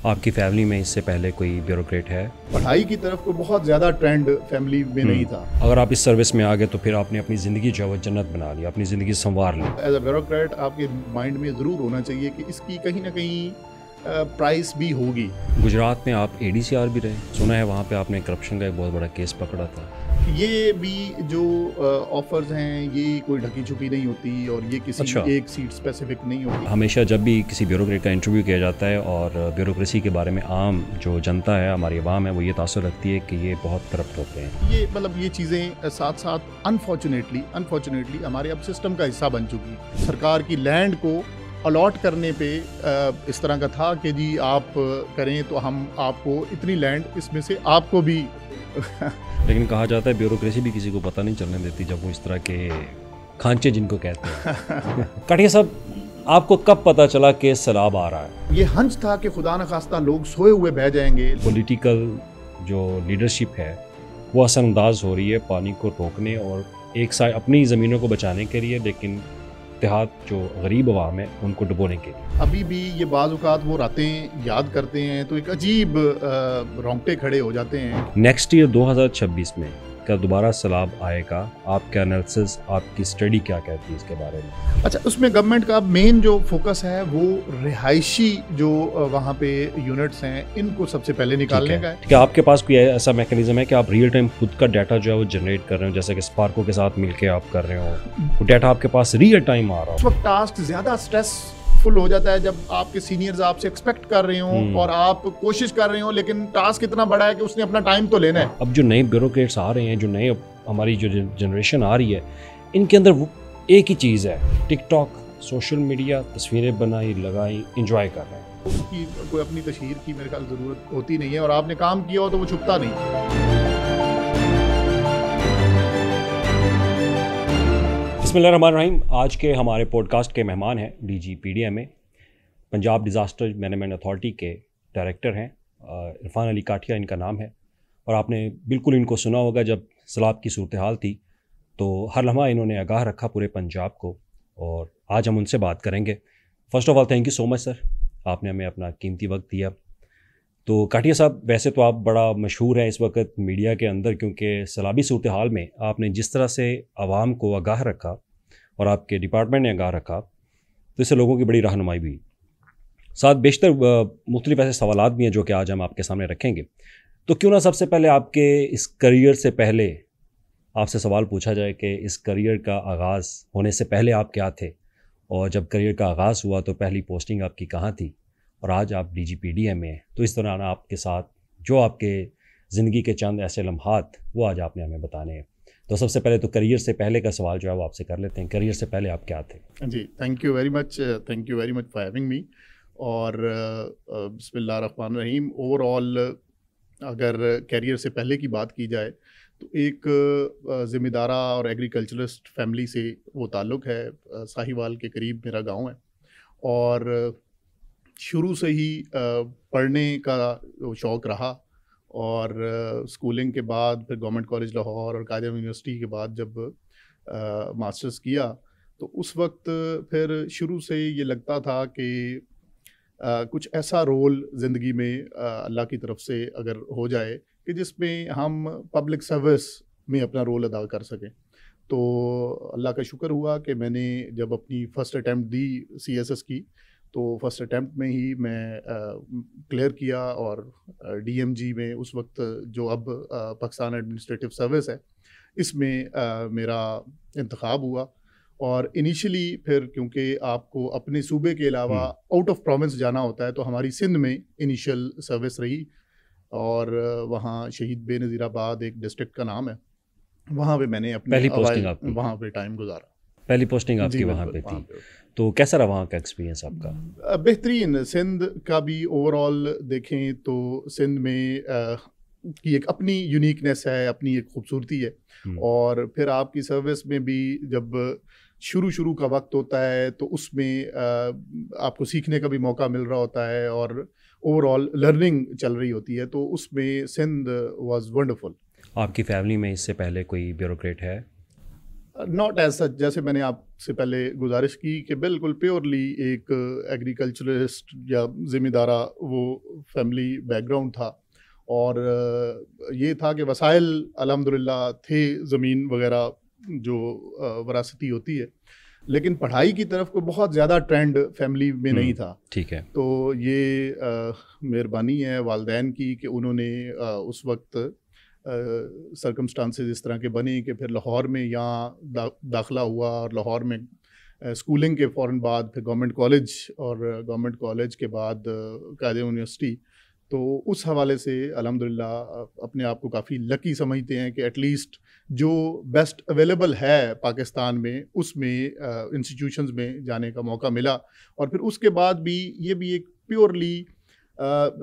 آپ کی فیملی میں اس سے پہلے کوئی بیوروکریٹ ہے؟ پڑھائی کی طرف کو بہت زیادہ ٹرینڈ فیملی میں نہیں تھا. اگر آپ اس سروس میں آ گئے تو پھر آپ نے اپنی زندگی جو ہے وہ جنت بنا لی، اپنی زندگی سنوار لی. ایز اے بیوروکریٹ آپ کے مائنڈ میں ضرور ہونا چاہیے کہ اس کی کہیں نہ کہیں پرائس بھی ہوگی. گجرات میں آپ اے ڈی سی آر بھی رہے، سنا ہے وہاں پہ آپ نے کرپشن کا ایک بہت بڑا کیس پکڑا تھا. یہ بھی جو آفرز ہیں یہ کوئی ڈھکی چھپی نہیں ہوتی اور یہ کسی ایک سیٹ اسپیسیفک نہیں ہوتی. ہمیشہ جب بھی کسی بیوروکریٹ کا انٹرویو کیا جاتا ہے اور بیوروکریسی کے بارے میں عام جو جنتا ہے، ہماری عوام ہے، وہ یہ تاثر رکھتی ہے کہ یہ بہت کرپٹ ہوتے ہیں. یہ مطلب یہ چیزیں ساتھ ساتھ انفارچونیٹلی ہمارے اب سسٹم کا حصہ بن چکی. سرکار کی لینڈ کو الاٹ کرنے پہ اس طرح کا تھا کہ جی آپ کریں تو ہم آپ کو اتنی لینڈ اس میں سے آپ کو بھی لیکن کہا جاتا ہے بیوروکریسی بھی کسی کو پتہ نہیں چلنے دیتی جب وہ اس طرح کے کھانچے جن کو کہتے ہیں. کٹھیا صاحب، آپ کو کب پتہ چلا کہ سیلاب آ رہا ہے؟ یہ ہنچ تھا کہ خدا نخواستہ لوگ سوئے ہوئے بہ جائیں گے. پولیٹیکل جو لیڈرشپ ہے وہ اثر انداز ہو رہی ہے پانی کو روکنے اور ایک سائڈ اپنی زمینوں کو بچانے کے لیے، لیکن اتحاد جو غریب عوام ہے ان کو ڈبونے کے لیے. ابھی بھی یہ بعض اوقات وہ راتیں یاد کرتے ہیں تو ایک عجیب رونگٹے کھڑے ہو جاتے ہیں. نیکسٹ ایئر 2026 میں کیا دوبارہ سیلاب آئے گا؟ آپ کا انالیسس، آپ کی اسٹڈی کیا کہتی ہے اس کے بارے میں؟ اچھا، اس میں گورنمنٹ کا مین جو فوکس ہے وہ رہائشی جو وہاں پہ یونٹس ہیں ان کو سب سے پہلے نکالنے کا ہے. کیا آپ کے پاس کوئی ایسا میکینزم ہے کہ آپ ریئل ٹائم خود کا ڈیٹا جو ہے وہ جنریٹ کر رہے ہو، جیسے کہ اسپارکو کے ساتھ مل کے آپ کر رہے ہو، وہ ڈیٹا آپ کے پاس ریئل ٹائم آ رہا ہو؟ اس وقت ٹاسک زیادہ اسٹریس فل ہو جاتا ہے جب آپ کے سینئرز آپ سے ایکسپیکٹ کر رہے ہوں اور آپ کوشش کر رہے ہوں، لیکن ٹاسک اتنا بڑا ہے کہ اس نے اپنا ٹائم تو لینا ہے. اب جو نئے بیوروکریٹس آ رہے ہیں، جو نئے ہماری جو جنریشن آ رہی ہے، ان کے اندر وہ ایک ہی چیز ہے، ٹک ٹاک، سوشل میڈیا، تصویریں بنائی لگائی، انجوائے کر رہے ہیں. اس کی کوئی اپنی تشہیر کی میرے خیال ضرورت ہوتی نہیں ہے، اور آپ نے کام کیا ہو تو وہ چھپتا نہیں. بسم اللہ الرحمن الرحیم. آج کے ہمارے پوڈ کاسٹ کے مہمان ہیں DGPDMA Punjab disaster management authority کے ڈائریکٹر ہیں. عرفان علی کاٹھیا ان کا نام ہے، اور آپ نے بالکل ان کو سنا ہوگا جب سیلاب کی صورتحال تھی تو ہر لمحہ انہوں نے آگاہ رکھا پورے پنجاب کو، اور آج ہم ان سے بات کریں گے. First of all thank you so much sir, آپ نے ہمیں اپنا قیمتی وقت دیا. تو کاٹھیا صاحب، ویسے تو آپ بڑا مشہور ہیں اس وقت میڈیا کے اندر، کیونکہ سیلابی صورتحال میں آپ نے جس طرح سے عوام کو آگاہ رکھا اور آپ کے ڈپارٹمنٹ نے آگاہ رکھا تو اس سے لوگوں کی بڑی رہنمائی بھی. ساتھ بیشتر مختلف ایسے سوالات بھی ہیں جو کہ آج ہم آپ کے سامنے رکھیں گے. تو کیوں نہ سب سے پہلے آپ کے اس کریئر سے پہلے آپ سے سوال پوچھا جائے کہ اس کریئر کا آغاز ہونے سے پہلے آپ کیا تھے، اور جب کریئر کا آغاز ہوا تو پہلی پوسٹنگ آپ کی کہاں تھی، اور آج آپ DGPDMA ہیں. تو اس دوران آپ کے ساتھ جو آپ کے زندگی کے چند ایسے لمحات وہ آج آپ نے ہمیں بتانے ہیں. تو سب سے پہلے تو کریئر سے پہلے کا سوال جو ہے وہ آپ سے کر لیتے ہیں. کریئر سے پہلے آپ کیا تھے؟ جی، thank you very much for having me. اور بسم اللہ الرحمن الرحیم. اوور آل اگر کیریئر سے پہلے کی بات کی جائے تو ایک ذمہ دارہ اور ایگریکلچرسٹ فیملی سے وہ تعلق ہے. ساہیوال کے قریب میرا گاؤں ہے، اور شروع سے ہی پڑھنے کا شوق رہا. اور اسکولنگ کے بعد پھر گورنمنٹ کالج لاہور اور قائد اعظم یونیورسٹی کے بعد جب ماسٹرز کیا تو اس وقت پھر شروع سے یہ لگتا تھا کہ کچھ ایسا رول زندگی میں اللہ کی طرف سے اگر ہو جائے کہ جس میں ہم پبلک سروس میں اپنا رول ادا کر سکیں. تو اللہ کا شکر ہوا کہ میں نے جب اپنی فرسٹ اٹیمپٹ دی CSS کی تو فرسٹ اٹیمپٹ میں ہی میں کلیئر کیا، اور DMG میں اس وقت جو اب پاکستان ایڈمنسٹریٹو سروس ہے اس میں میرا انتخاب ہوا. اور انیشلی پھر کیونکہ آپ کو اپنے صوبے کے علاوہ آؤٹ آف پروونس جانا ہوتا ہے تو ہماری سندھ میں انیشیل سروس رہی، اور وہاں شہید بے نظیر آباد ایک ڈسٹرکٹ کا نام ہے، وہاں پہ میں نے اپنی وہاں پہ ٹائم گزارا. پہلی پوسٹنگ آپ کی وہاں پہ تھی. تو کیسا رہا وہاں کا ایکسپیرینس آپ کا؟ بہترین. سندھ کا بھی اوور آل دیکھیں تو سندھ میں کی ایک اپنی یونیکنیس ہے، اپنی ایک خوبصورتی ہے. اور پھر آپ کی سروس میں بھی جب شروع کا وقت ہوتا ہے تو اس میں آپ کو سیکھنے کا بھی موقع مل رہا ہوتا ہے، اور اوور آل لرننگ چل رہی ہوتی ہے. تو اس میں سندھ واز ونڈرفل. آپ کی فیملی میں اس سے پہلے کوئی بیوروکریٹ ہے؟ ناٹ ایز سچ، جیسے میں نے آپ سے پہلے گزارش کی کہ بالکل پیورلی ایک ایگریکلچرسٹ یا ذمہ دارہ وہ فیملی بیک گراؤنڈ تھا، اور یہ تھا کہ وسائل الحمدللہ تھے، زمین وغیرہ جو وراثتی ہوتی ہے، لیکن پڑھائی کی طرف کوئی بہت زیادہ ٹرینڈ فیملی میں نہیں تھا. ٹھیک ہے. تو یہ مہربانی ہے والدین کی کہ انہوں نے اس وقت سرکمسٹانسز اس طرح کے بنے کہ پھر لاہور میں یہاں داخلہ ہوا، اور لاہور میں اسکولنگ کے فوراً بعد پھر گورنمنٹ کالج، اور گورنمنٹ کالج کے بعد قائد یونیورسٹی. تو اس حوالے سے الحمدللہ اپنے آپ کو کافی لکی سمجھتے ہیں کہ ایٹ لیسٹ جو بیسٹ اویلیبل ہے پاکستان میں اس میں انسٹیٹیوشنز میں جانے کا موقع ملا. اور پھر اس کے بعد بھی یہ بھی ایک پیورلی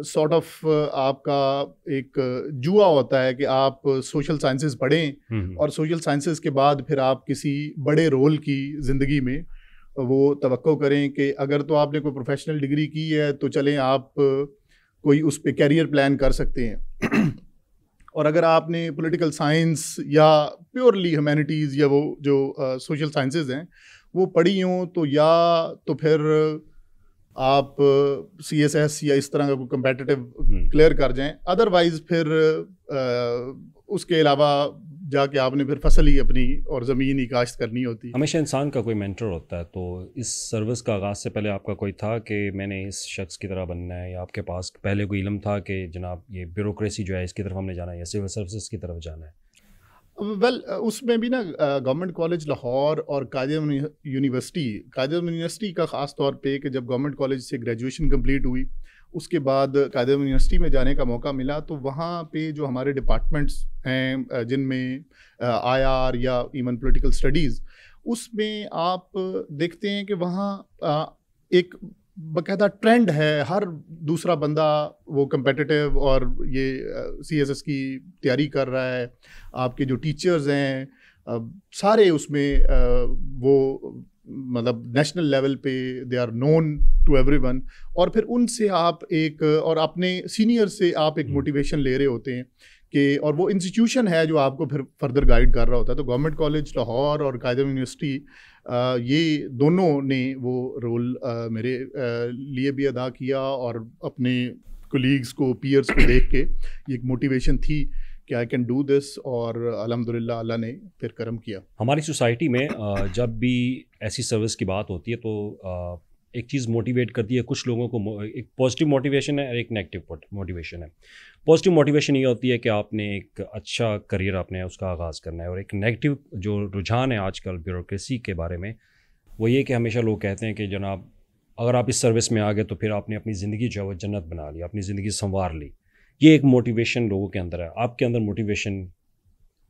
سارٹ آف آپ کا ایک جوا ہوتا ہے کہ آپ سوشل سائنسز پڑھیں، اور سوشل سائنسز کے بعد پھر آپ کسی بڑے رول کی زندگی میں وہ توقع کریں کہ اگر تو آپ نے کوئی پروفیشنل ڈگری کی ہے تو چلیں آپ کوئی اس پہ کیریئر پلان کر سکتے ہیں، اور اگر آپ نے پولیٹیکل سائنس یا پیورلی ہیومینٹیز یا وہ جو سوشل سائنسز ہیں وہ پڑھی ہوں تو یا تو پھر آپ سی ایس ایس یا اس طرح کا کوئی کمپیٹیٹیو کلیئر کر جائیں، ادروائز پھر اس کے علاوہ جا کے آپ نے پھر فصل ہی اپنی اور زمین ہی کاشت کرنی ہوتی. ہمیشہ انسان کا کوئی مینٹر ہوتا ہے، تو اس سروس کا آغاز سے پہلے آپ کا کوئی تھا کہ میں نے اس شخص کی طرح بننا ہے، یا آپ کے پاس پہلے کوئی علم تھا کہ جناب یہ بیوروکریسی جو ہے اس کی طرف ہم نے جانا ہے یا سول سروسز کی طرف جانا ہے؟ ویل اس میں بھی نا گورنمنٹ کالج لاہور اور قائد یونیورسٹی کا خاص طور پہ کہ جب گورنمنٹ کالج سے گریجویشن کمپلیٹ ہوئی اس کے بعد قائد یونیورسٹی میں جانے کا موقع ملا، تو وہاں پہ جو ہمارے ڈپارٹمنٹس ہیں جن میں آئی آر یا ایون پولیٹیکل اسٹڈیز، اس میں آپ دیکھتے ہیں کہ وہاں ایک باقاعدہ ٹرینڈ ہے، ہر دوسرا بندہ وہ کمپیٹیٹیو اور یہ سی ایس ایس کی تیاری کر رہا ہے. آپ کے جو ٹیچرز ہیں سارے اس میں وہ مطلب نیشنل لیول پہ they are known to everyone, اور پھر ان سے آپ ایک اور اپنے سینئر سے آپ ایک موٹیویشن لے رہے ہوتے ہیں کہ اور وہ انسٹیٹیوشن ہے جو آپ کو پھر فردر گائیڈ کر رہا ہوتا ہے. تو گورنمنٹ کالج لاہور اور قائد یونیورسٹی یہ دونوں نے وہ رول میرے لیے بھی ادا کیا، اور اپنے کولیگز کو پیئرس کو دیکھ کے یہ ایک موٹیویشن تھی کہ آئی کین ڈو دس، اور الحمدللہ اللہ نے پھر کرم کیا. ہماری سوسائٹی میں جب بھی ایسی سروس کی بات ہوتی ہے تو ایک چیز موٹیویٹ کرتی ہے کچھ لوگوں کو، ایک پازیٹیو موٹیویشن ہے اور ایک نیگیٹو موٹیویشن ہے. پازیٹیو موٹیویشن یہ ہوتی ہے کہ آپ نے ایک اچھا کریئر آپ نے اس کا آغاز کرنا ہے، اور ایک نیگیٹو جو رجحان ہے آج کل بیوروکریسی کے بارے میں وہ یہ کہ ہمیشہ لوگ کہتے ہیں کہ جناب اگر آپ اس سروس میں آ گئے تو پھر آپ نے اپنی زندگی جو ہے وہ جنت بنا لی، اپنی زندگی سنوار لی. یہ ایک موٹیویشن لوگوں کے اندر ہے. آپ کے اندر موٹیویشن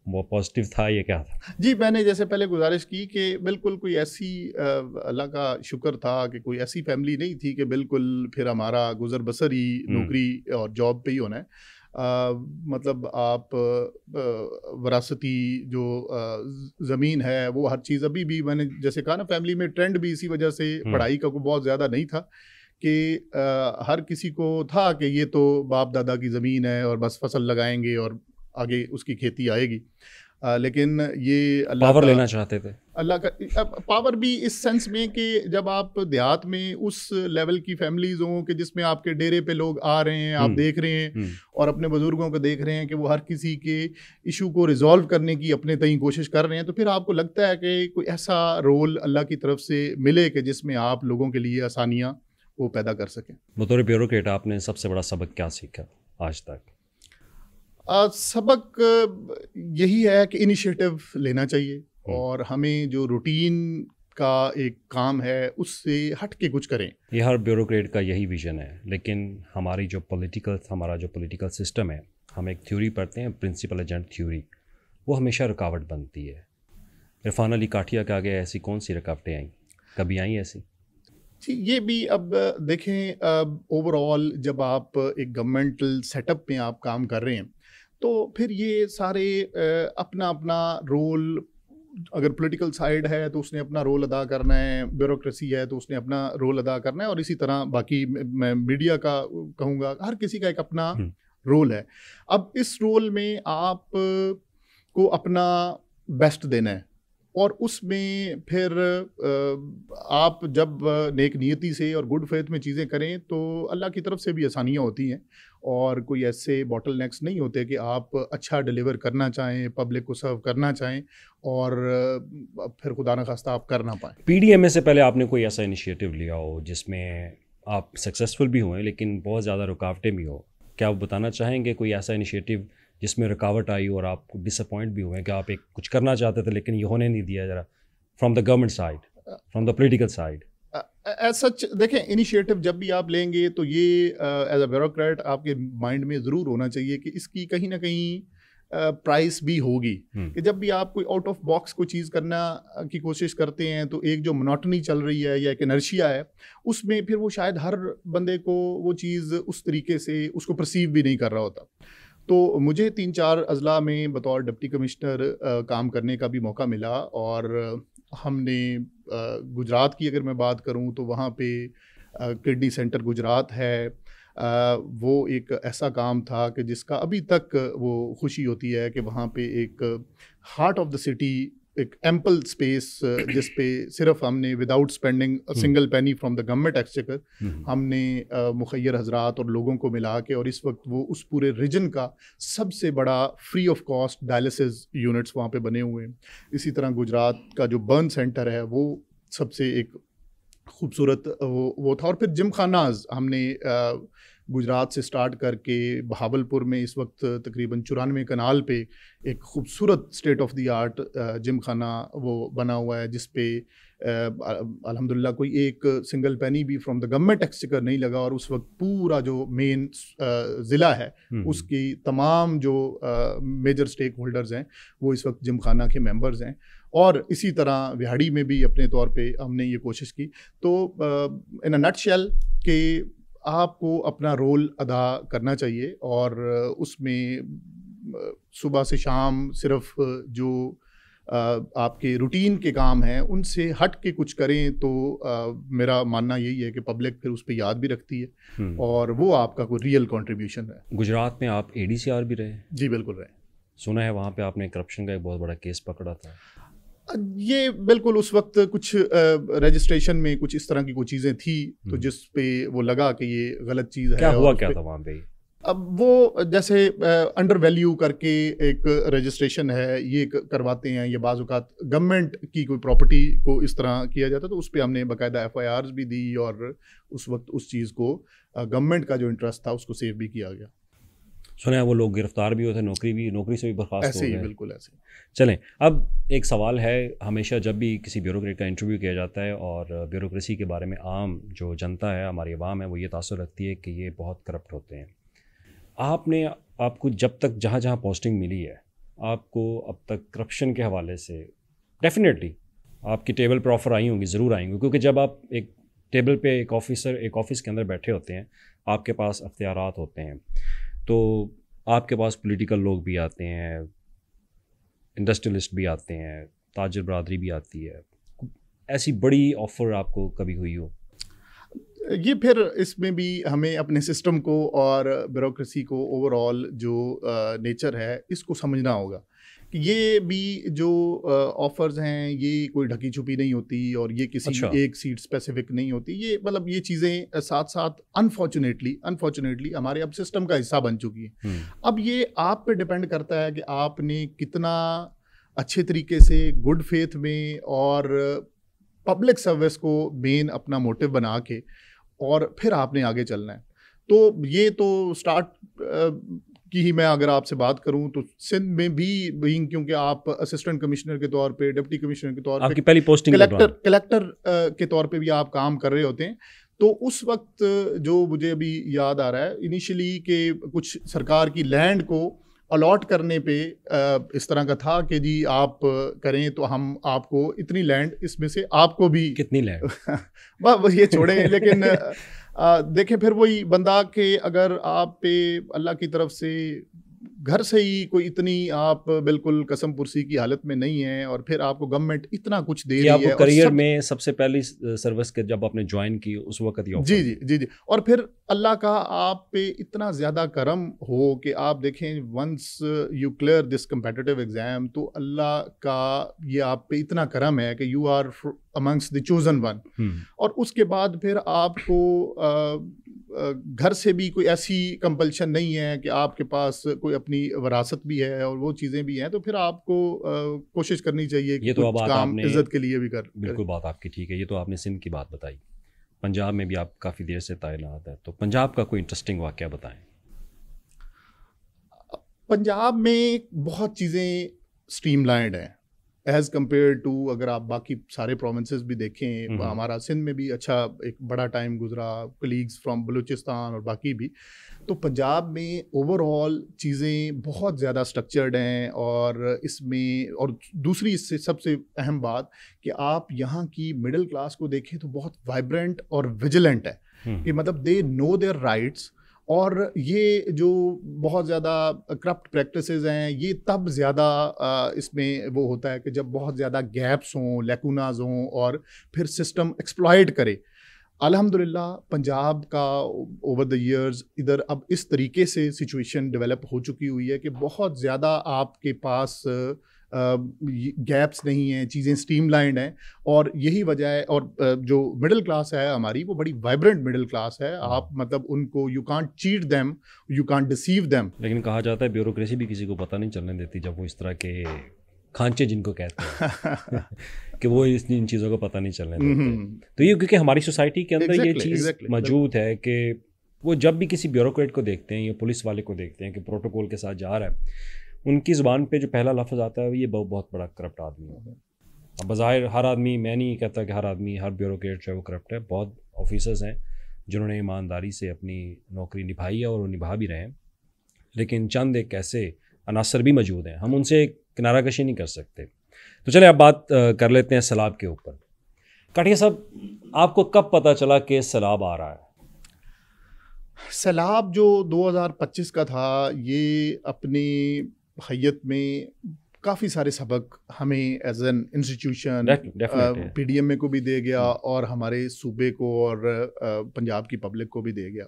وہ پازیٹیو تھا، یہ کیا تھا؟ جی میں نے جیسے پہلے گزارش کی کہ بالکل کوئی ایسی اللہ کا شکر تھا کہ کوئی ایسی فیملی نہیں تھی کہ بالکل پھر ہمارا گزر بسر ہی نوکری اور جاب پہ ہی ہونا ہے. مطلب آپ وراثتی جو زمین ہے وہ ہر چیز، ابھی بھی میں نے جیسے کہا نا فیملی میں ٹرینڈ بھی اسی وجہ سے پڑھائی کا کوئی بہت زیادہ نہیں تھا کہ ہر کسی کو تھا کہ یہ تو باپ دادا کی زمین ہے اور بس فصل لگائیں گے اور آگے اس کی کھیتی آئے گی. لیکن یہ اللہ پاور لینا چاہتے تھے، اللہ کا پاور بھی اس سینس میں کہ جب آپ دیہات میں اس لیول کی فیملیز ہوں کہ جس میں آپ کے ڈیرے پہ لوگ آ رہے ہیں، آپ دیکھ رہے ہیں اور اپنے بزرگوں کو دیکھ رہے ہیں کہ وہ ہر کسی کے ایشو کو ریزالو کرنے کی اپنے تئیں کوشش کر رہے ہیں، تو پھر آپ کو لگتا ہے کہ کوئی ایسا رول اللہ کی طرف سے ملے کہ جس میں آپ لوگوں کے لیے آسانیاں وہ پیدا کر سکیں. بطور بیوروکریٹ آپ نے سب سے بڑا سبق کیا سیکھا آج تک؟ سبق یہی ہے کہ انیشیٹو لینا چاہیے، اور ہمیں جو روٹین کا ایک کام ہے اس سے ہٹ کے کچھ کریں. یہ ہر بیوروکریٹ کا یہی ویژن ہے، لیکن ہمارا جو پولیٹیکل سسٹم ہے، ہم ایک تھیوری پڑھتے ہیں پرنسپل ایجنٹ تھیوری، وہ ہمیشہ رکاوٹ بنتی ہے. عرفان علی کاٹھیا کے آگے ایسی کون سی رکاوٹیں آئیں؟ کبھی آئیں ایسی؟ جی یہ بھی اب دیکھیں اوور آل جب آپ ایک گورنمنٹل سیٹ اپ میں آپ کام کر رہے ہیں تو پھر یہ سارے اپنا اپنا رول، اگر پولیٹیکل سائیڈ ہے تو اس نے اپنا رول ادا کرنا ہے، بیوروکریسی ہے تو اس نے اپنا رول ادا کرنا ہے، اور اسی طرح باقی میں میڈیا کا کہوں گا ہر کسی کا ایک اپنا رول ہے. اب اس رول میں آپ کو اپنا بیسٹ دینا ہے، اور اس میں پھر آپ جب نیک نیتی سے اور گڈ فیتھ میں چیزیں کریں تو اللہ کی طرف سے بھی آسانیاں ہوتی ہیں، اور کوئی ایسے باٹل نیکس نہیں ہوتے کہ آپ اچھا ڈیلیور کرنا چاہیں، پبلک کو سرو کرنا چاہیں اور پھر خدا نخواستہ آپ کر نہ پائیں۔ پی ڈی ایم اے سے پہلے آپ نے کوئی ایسا انیشیٹو لیا ہو جس میں آپ سکسیزفل بھی ہوئے لیکن بہت زیادہ رکاوٹیں بھی ہو، کیا آپ بتانا چاہیں گے کوئی ایسا انیشیٹو جس میں رکاوٹ آئی اور آپ کو ڈس اپوائنٹ بھی ہوئے کہ آپ ایک کچھ کرنا چاہتے تھے لیکن یہ ہونے نہیں دیا ذرا from the government side, from the political side? As such دیکھیں، انیشیٹو جب بھی آپ لیں گے تو یہ ایز اے بیوروکریٹ آپ کے مائنڈ میں ضرور ہونا چاہیے کہ اس کی کہیں نہ کہیں پرائس بھی ہوگی، کہ جب بھی آپ کوئی آؤٹ آف باکس کوئی چیز کرنا کی کوشش کرتے ہیں تو ایک جو منوٹنی چل رہی ہے یا ایک انرشیا ہے اس میں پھر وہ شاید ہر بندے کو وہ چیز اس طریقے سے اس کو پرسیو بھی نہیں کر رہا ہوتا۔ تو مجھے 3-4 اضلاع میں بطور ڈپٹی کمشنر کام کرنے کا بھی موقع ملا، اور ہم نے گجرات کی اگر میں بات کروں تو وہاں پہ کڈنی سینٹر گجرات ہے، وہ ایک ایسا کام تھا کہ جس کا ابھی تک وہ خوشی ہوتی ہے کہ وہاں پہ ایک ہارٹ آف دا سٹی، ایک ایمپل اسپیس جس پہ صرف ہم نے without spending single penny from the government exchequer ہم نے مخیر حضرات اور لوگوں کو ملا کے، اور اس وقت وہ اس پورے ریجن کا سب سے بڑا free of cost dialysis units وہاں پہ بنے ہوئے ہیں۔ اسی طرح گجرات کا جو برن سینٹر ہے وہ سب سے ایک خوبصورت وہ تھا، اور پھر جم خاناز ہم نے گجرات سے سٹارٹ کر کے بہاولپور میں اس وقت تقریباً 94 کنال پہ ایک خوبصورت اسٹیٹ آف دی آرٹ جم خانہ وہ بنا ہوا ہے، جس پہ الحمدللہ کوئی ایک سنگل پینی بھی فرام دا گورنمنٹ ایکسچیکر نہیں لگا، اور اس وقت پورا جو مین ضلع ہے اس کی تمام جو میجر اسٹیک ہولڈرز ہیں وہ اس وقت جم خانہ کے ممبرز ہیں۔ اور اسی طرح وہاڑی میں بھی اپنے طور پہ ہم نے یہ کوشش کی۔ تو ان اے نٹ شیل کہ آپ کو اپنا رول ادا کرنا چاہیے، اور اس میں صبح سے شام صرف جو آپ کے روٹین کے کام ہیں ان سے ہٹ کے کچھ کریں تو میرا ماننا یہی ہے کہ پبلک پھر اس پہ یاد بھی رکھتی ہے، اور وہ آپ کا کوئی ریئل کنٹریبیوشن ہے۔ گجرات میں آپ اے ڈی سی آر بھی رہے؟ جی بالکل رہے۔ سنا ہے وہاں پہ آپ نے کرپشن کا ایک بہت بڑا کیس پکڑا تھا۔ یہ بالکل اس وقت کچھ رجسٹریشن میں کچھ اس طرح کی کوئی چیزیں تھیں تو جس پہ وہ لگا کہ یہ غلط چیز ہے۔ کیا ہوا کیا تھا وہاں پہ؟ اب وہ جیسے انڈر ویلیو کر کے ایک رجسٹریشن ہے یہ کرواتے ہیں، یہ بعض اوقات گورنمنٹ کی کوئی پراپرٹی کو اس طرح کیا جاتا، تو اس پہ ہم نے باقاعدہ ایف آئی آرز بھی دی، اور اس وقت اس چیز کو گورنمنٹ کا جو انٹرسٹ تھا اس کو سیو بھی کیا گیا۔ سنا ہے وہ لوگ گرفتار بھی ہوئے تھے، نوکری سے بھی برخاست ہو گئے؟ ایسے ہی، بالکل ایسے۔ چلیں، اب ایک سوال ہے، ہمیشہ جب بھی کسی بیوروکریٹ کا انٹرویو کیا جاتا ہے اور بیوروکریسی کے بارے میں عام جو جنتا ہے، ہماری عوام ہے، وہ یہ تاثر رکھتی ہے کہ یہ بہت کرپٹ ہوتے ہیں۔ آپ کو جب تک جہاں پوسٹنگ ملی ہے، آپ کو اب تک کرپشن کے حوالے سے ڈیفینیٹلی آپ کی ٹیبل پر آفر آئی ہوں گی، ضرور آئیں گی، کیونکہ جب آپ ایک ٹیبل پہ ایک آفس کے اندر بیٹھے ہوتے ہیں، آپ کے پاس اختیارات ہوتے ہیں، تو آپ کے پاس پولیٹیکل لوگ بھی آتے ہیں، انڈسٹریلسٹ بھی آتے ہیں، تاجر برادری بھی آتی ہے۔ ایسی بڑی آفر آپ کو کبھی ہوئی ہو؟ یہ پھر اس میں بھی ہمیں اپنے سسٹم کو اور بیوروکریسی کو اوور آل جو نیچر ہے اس کو سمجھنا ہوگا کہ یہ بھی جو آفرز ہیں یہ کوئی ڈھکی چھپی نہیں ہوتی، اور یہ کسی ایک سیٹ اسپیسیفک نہیں ہوتی۔ یہ مطلب یہ چیزیں ساتھ ساتھ انفارچونیٹلی ہمارے اب سسٹم کا حصہ بن چکی ہیں۔ اب یہ آپ پہ ڈپینڈ کرتا ہے کہ آپ نے کتنا اچھے طریقے سے گڈ فیتھ میں اور پبلک سروس کو مین اپنا موٹو بنا کے اور پھر آپ نے آگے چلنا ہے۔ تو یہ تو سٹارٹ کی ہی میں اگر آپ سے بات کروں تو سندھ میں بھی کیونکہ آپ اسسٹنٹ کمشنر کے طور پہ، ڈپٹی کمشنر کے طور پہ، آپ کی پہلی پوسٹنگ کلیکٹر کے طور پہ بھی آپ کام کر رہے ہوتے ہیں، تو اس وقت جو مجھے ابھی یاد آ رہا ہے انیشلی کہ کچھ سرکار کی لینڈ کو الاٹ کرنے پہ اس طرح کا تھا کہ جی آپ کریں تو ہم آپ کو اتنی لینڈ، اس میں سے آپ کو بھی کتنی لینڈ بس یہ چھوڑیں، لیکن دیکھیں پھر وہی بندہ کہ اگر آپ پہ اللہ کی طرف سے گھر سے ہی کوئی اتنی آپ بالکل قسم پرسی کی حالت میں نہیں ہیں اور پھر آپ کو گورنمنٹ اتنا کچھ دے رہی ہے. آپ کو کریئر میں سب سے پہلی سروس کے جب آپ نے جوائن کی اس وقت یہ جی جی جی جی اور پھر اللہ کا آپ پہ اتنا زیادہ کرم ہو کہ آپ دیکھیں once you clear this competitive exam تو اللہ کا یہ آپ پہ اتنا کرم ہے کہ you are amongst the chosen one. اور اس کے بعد پھر آپ کو گھر سے بھی کوئی ایسی کمپلشن نہیں ہے کہ آپ کے پاس کوئی اپنی وراثت بھی ہے اور وہ چیزیں بھی ہیں, تو پھر آپ کو کوشش کرنی چاہیے کہ کچھ کام عزت کے لیے بھی بالکل بات آپ کی ٹھیک ہے. یہ تو آپ نے سندھ کی بات بتائی, پنجاب میں بھی آپ کافی دیر سے تعینات ہے, تو پنجاب کا کوئی انٹرسٹنگ واقعہ بتائیں. پنجاب میں بہت چیزیں اسٹریم لائنڈ ہیں ایز کمپیئر ٹو اگر آپ باقی سارے پروونسز بھی دیکھیں. ہمارا سندھ میں بھی اچھا ایک بڑا ٹائم گزرا, کلیگز فرام بلوچستان اور باقی بھی. تو پنجاب میں اوور آل چیزیں بہت زیادہ اسٹرکچرڈ ہیں, اور اس میں اور دوسری اس سے سب سے اہم بات کہ آپ یہاں کی مڈل کلاس کو دیکھیں تو بہت وائبرنٹ اور ویجیلنٹ ہے کہ مطلب دے نو دیئر رائٹس. اور یہ جو بہت زیادہ کرپٹ پریکٹسز ہیں یہ تب زیادہ اس میں وہ ہوتا ہے کہ جب بہت زیادہ گیپس ہوں, لیکوناز ہوں اور پھر سسٹم ایکسپلائٹ کرے. الحمدللہ پنجاب کا اوور دا ایئرز ادھر اب اس طریقے سے سچویشن ڈیولپ ہو چکی ہوئی ہے کہ بہت زیادہ آپ کے پاس گیپس نہیں ہیں, چیزیں اسٹریم لائنڈ ہیں. اور یہی وجہ ہے, اور جو مڈل کلاس ہے ہماری وہ بڑی وائبرنٹ مڈل کلاس ہے. آپ مطلب ان کو you can't chat them, you can't deceive them. لیکن کہا جاتا ہے بیوروکریسی بھی کسی کو پتہ نہیں چلنے دیتی جب وہ اس طرح کے کھانچے جن کو کہتے ہیں کہ وہ ان چیزوں کو پتہ نہیں چلنے دیتے. تو یہ کیونکہ ہماری سوسائٹی کے اندر یہ چیز موجود ہے کہ وہ جب بھی کسی بیوروکریٹ کو دیکھتے ہیں یا پولیس والے کو دیکھتے ہیں کہ پروٹوکول کے ساتھ جا رہا ہے, ان کی زبان پہ جو پہلا لفظ آتا ہے یہ بہت بڑا کرپٹ آدمی ہے. اب بظاہر ہر آدمی, میں نہیں کہتا کہ ہر آدمی, ہر بیوروکریٹ جو ہے وہ کرپٹ ہے. بہت آفیسرز ہیں جنہوں نے ایمانداری سے اپنی نوکری نبھائی ہے اور وہ نبھا بھی رہے ہیں, لیکن چند ایک ایسے عناصر بھی موجود ہیں, ہم ان سے کنارہ کشی نہیں کر سکتے. تو چلیں اب بات کر لیتے ہیں سیلاب کے اوپر. کاٹیا صاحب, آپ کو کب پتہ چلا کہ سیلاب آ رہا ہے؟ سیلاب جو 2025 کا تھا یہ اپنی حیت میں کافی سارے سبق ہمیں as an institution P D M A کو بھی دے گیا اور ہمارے صوبے کو اور پنجاب کی پبلک کو بھی دے گیا.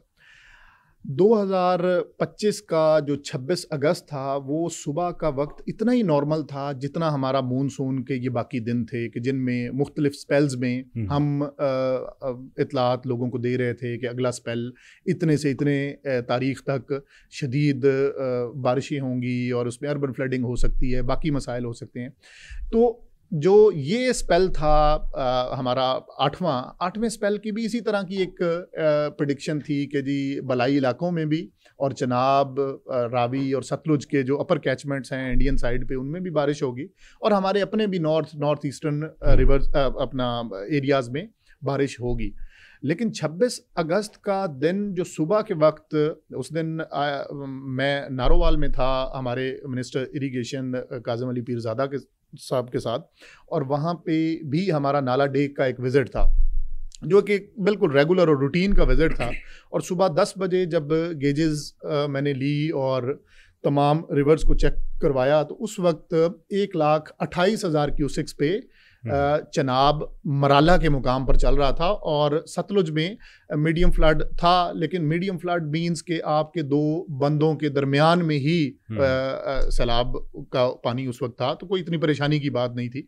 2025 کا جو 26 اگست تھا وہ صبح کا وقت اتنا ہی نارمل تھا جتنا ہمارا مونسون کے یہ باقی دن تھے, کہ جن میں مختلف سپیلز میں ہم اطلاعات لوگوں کو دے رہے تھے کہ اگلا سپیل اتنے سے اتنے تاریخ تک شدید بارشیں ہوں گی اور اس میں اربن فلڈنگ ہو سکتی ہے, باقی مسائل ہو سکتے ہیں. تو جو یہ سپیل تھا ہمارا آٹھویں سپیل کی بھی اسی طرح کی ایک پریڈکشن تھی کہ جی بلائی علاقوں میں بھی اور چناب, راوی اور ستلج کے جو اپر کیچمنٹس ہیں انڈین سائڈ پہ ان میں بھی بارش ہوگی, اور ہمارے اپنے بھی نارتھ ایسٹرن ریورز اپنا ایریاز میں بارش ہوگی. لیکن 26 اگست کا دن جو صبح کے وقت, اس دن میں نارووال میں تھا ہمارے منسٹر اریگیشن کاظم علی پیرزادہ کے صاحب کے ساتھ, اور وہاں پہ بھی ہمارا نالا ڈیک کا ایک وزٹ تھا جو کہ بالکل ریگولر اور روٹین کا وزٹ تھا. اور صبح 10 بجے جب گیجز میں نے لی اور تمام ریورز کو چیک کروایا تو اس وقت 1,28,000 کیوسکس پہ چناب مرالا کے مقام پر چل رہا تھا, اور ستلج میں میڈیم فلڈ تھا, لیکن میڈیم فلڈ مینز کہ آپ کے دو بندوں کے درمیان میں ہی سیلاب کا پانی اس وقت تھا, تو کوئی اتنی پریشانی کی بات نہیں تھی.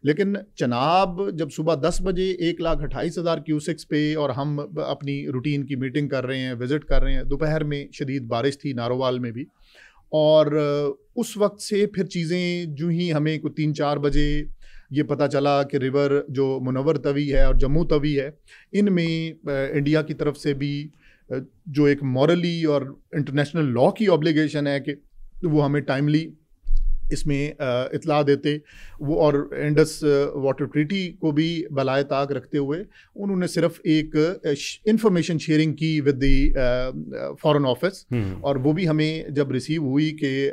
لیکن چناب جب صبح 10 بجے 1,28,000 کیوسکس پہ, اور ہم اپنی روٹین کی میٹنگ کر رہے ہیں, وزٹ کر رہے ہیں, دوپہر میں شدید بارش تھی نارووال میں بھی, اور اس وقت سے پھر چیزیں جو ہی ہمیں کوئی 3-4 بجے یہ پتہ چلا کہ ریور جو منور توی ہے اور جموں توی ہے, ان میں انڈیا کی طرف سے بھی جو ایک مورلی اور انٹرنیشنل لاء کی آبلیگیشن ہے کہ وہ ہمیں ٹائملی اس میں اطلاع دیتے, وہ اور انڈس واٹر ٹریٹی کو بھی بالائے طاق رکھتے ہوئے انہوں نے صرف ایک انفارمیشن شیئرنگ کی ود دی فارن آفس, اور وہ بھی ہمیں جب ریسیو ہوئی کہ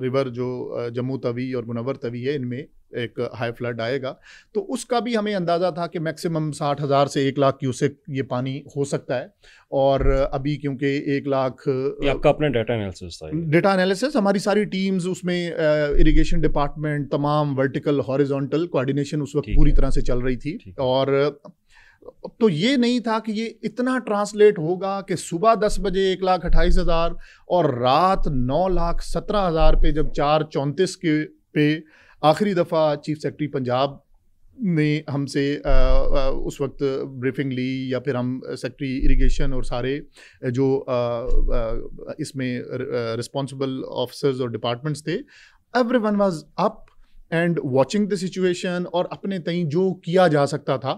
ریور جو جموں توی اور منور توی ہے ان میں ایک ہائی فلڈ آئے گا. تو اس کا بھی ہمیں اندازہ تھا کہ میکسیمم 60,000 سے 1,00,000 کیوسک یہ پانی ہو سکتا ہے. اور ابھی کیونکہ 1,00,000 آپ کا اپنا ڈیٹا انالیسس تھا؟ ڈیٹا انالیسس ہماری ساری ٹیمز اس میں اریگیشن ڈپارٹمنٹ تمام ورٹیکل ہاریزونٹل کوآرڈینیشن اس وقت پوری طرح سے چل رہی تھی. اور تو یہ نہیں تھا کہ یہ اتنا ٹرانسلیٹ ہوگا کہ صبح 10 بجے 1,28,000 اور رات 9,17,000 پہ جب 4:34 کے پہ آخری دفعہ چیف سیکرٹری پنجاب نے ہم سے اس وقت بریفنگ لی, یا پھر ہم سیکرٹری اریگیشن اور سارے جو اس میں رسپانسبل آفیسرز اور ڈپارٹمنٹس تھے, every one was up and watching the situation اور اپنے تئیں جو کیا جا سکتا تھا.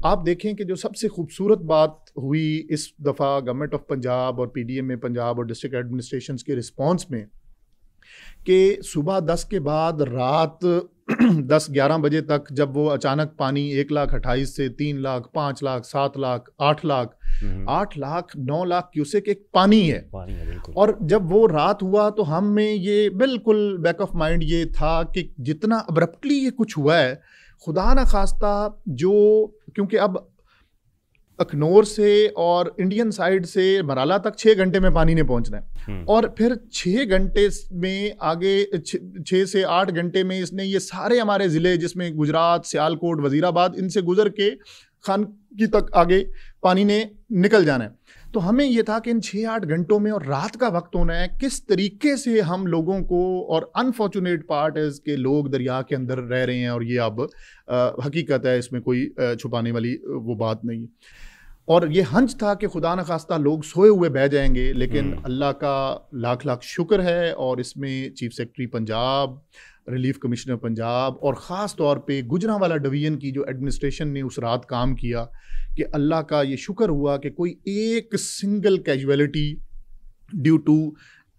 آپ دیکھیں کہ جو سب سے خوبصورت بات ہوئی اس دفعہ گورنمنٹ آف پنجاب اور پی ڈی ایم اے پنجاب اور ڈسٹرکٹ ایڈمنسٹریشنز کے رسپانس میں, کہ صبح 10 کے بعد رات 10-11 بجے تک جب وہ اچانک پانی 1,28,000 سے 3,00,000 5,00,000 7,00,000 8,00,000 8,00,000 9,00,000 کیوسک ایک پانی ہے. اور جب وہ رات ہوا تو ہم میں یہ بالکل بیک آف مائنڈ یہ تھا کہ جتنا ابرپٹلی یہ کچھ ہوا ہے, خدا نہ خواستہ جو, کیونکہ اب اخنور سے اور انڈین سائڈ سے مرالا تک 6 گھنٹے میں پانی نے پہنچنا ہے, اور پھر 6 گھنٹے میں آگے 6 سے 8 گھنٹے میں اس نے یہ سارے ہمارے ضلع جس میں گجرات, سیالکوٹ, وزیر آباد, ان سے گزر کے خانگی تک آگے پانی نے نکل جانا ہے. تو ہمیں یہ تھا کہ ان 6-8 گھنٹوں میں اور رات کا وقت ہونا ہے, کس طریقے سے ہم لوگوں کو, اور انفارچونیٹ پارٹ از کہ لوگ دریا کے اندر رہ رہے ہیں, اور یہ اب حقیقت ہے, اس میں کوئی چھپانے والی وہ بات نہیں. اور یہ ہنچ تھا کہ خدا نہ خواستہ لوگ سوئے ہوئے بہ جائیں گے, لیکن اللہ کا لاکھ لاکھ شکر ہے, اور اس میں chief secretary Punjab, relief commissioner Punjab, اور خاص طور پہ گجرانوالہ ڈویژن کی جو ایڈمنسٹریشن نے اس رات کام کیا, کہ اللہ کا یہ شکر ہوا کہ کوئی ایک single casualty due to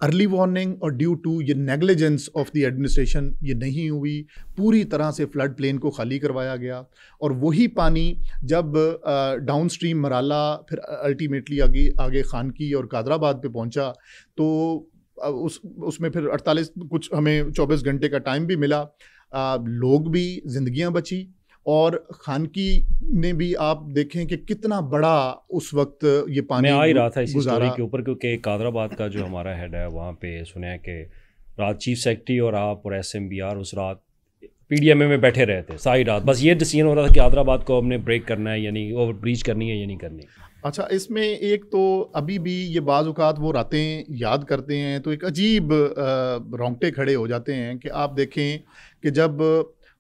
early warning اور ڈیو ٹو یہ نیگلیجنس آف دی ایڈمنسٹریشن یہ نہیں ہوئی. پوری طرح سے فلڈ پلین کو خالی کروایا گیا, اور وہی پانی جب ڈاؤن سٹریم مرالا پھر الٹیمیٹلی آگے خانکی اور قادر آباد پہ پہنچا, تو اس میں پھر 48 کچھ ہمیں 24 گھنٹے کا ٹائم بھی ملا, لوگ بھی, زندگیاں بچی, اور خانکی نے بھی آپ دیکھیں کہ کتنا بڑا اس وقت یہ پانی. میں آ ہی رہا تھا اسی اسٹوری کے اوپر, کیونکہ قادر آباد کا جو ہمارا ہیڈ ہے وہاں پہ سنا ہے کہ رات چیف سیکرٹری اور آپ اور ایس ایم بی آر اس رات پی ڈی ایم اے میں بیٹھے رہے تھے ساری رات, بس یہ ڈیسیژن ہو رہا تھا کہ قادر آباد کو ہم نے بریک کرنا ہے, یعنی اوور بریچ کرنی ہے یا نہیں کرنی. اچھا, اس میں ایک تو ابھی بھی یہ بعض اوقات وہ راتیں یاد کرتے ہیں تو ایک عجیب رونگٹے کھڑے ہو جاتے ہیں, کہ آپ دیکھیں کہ جب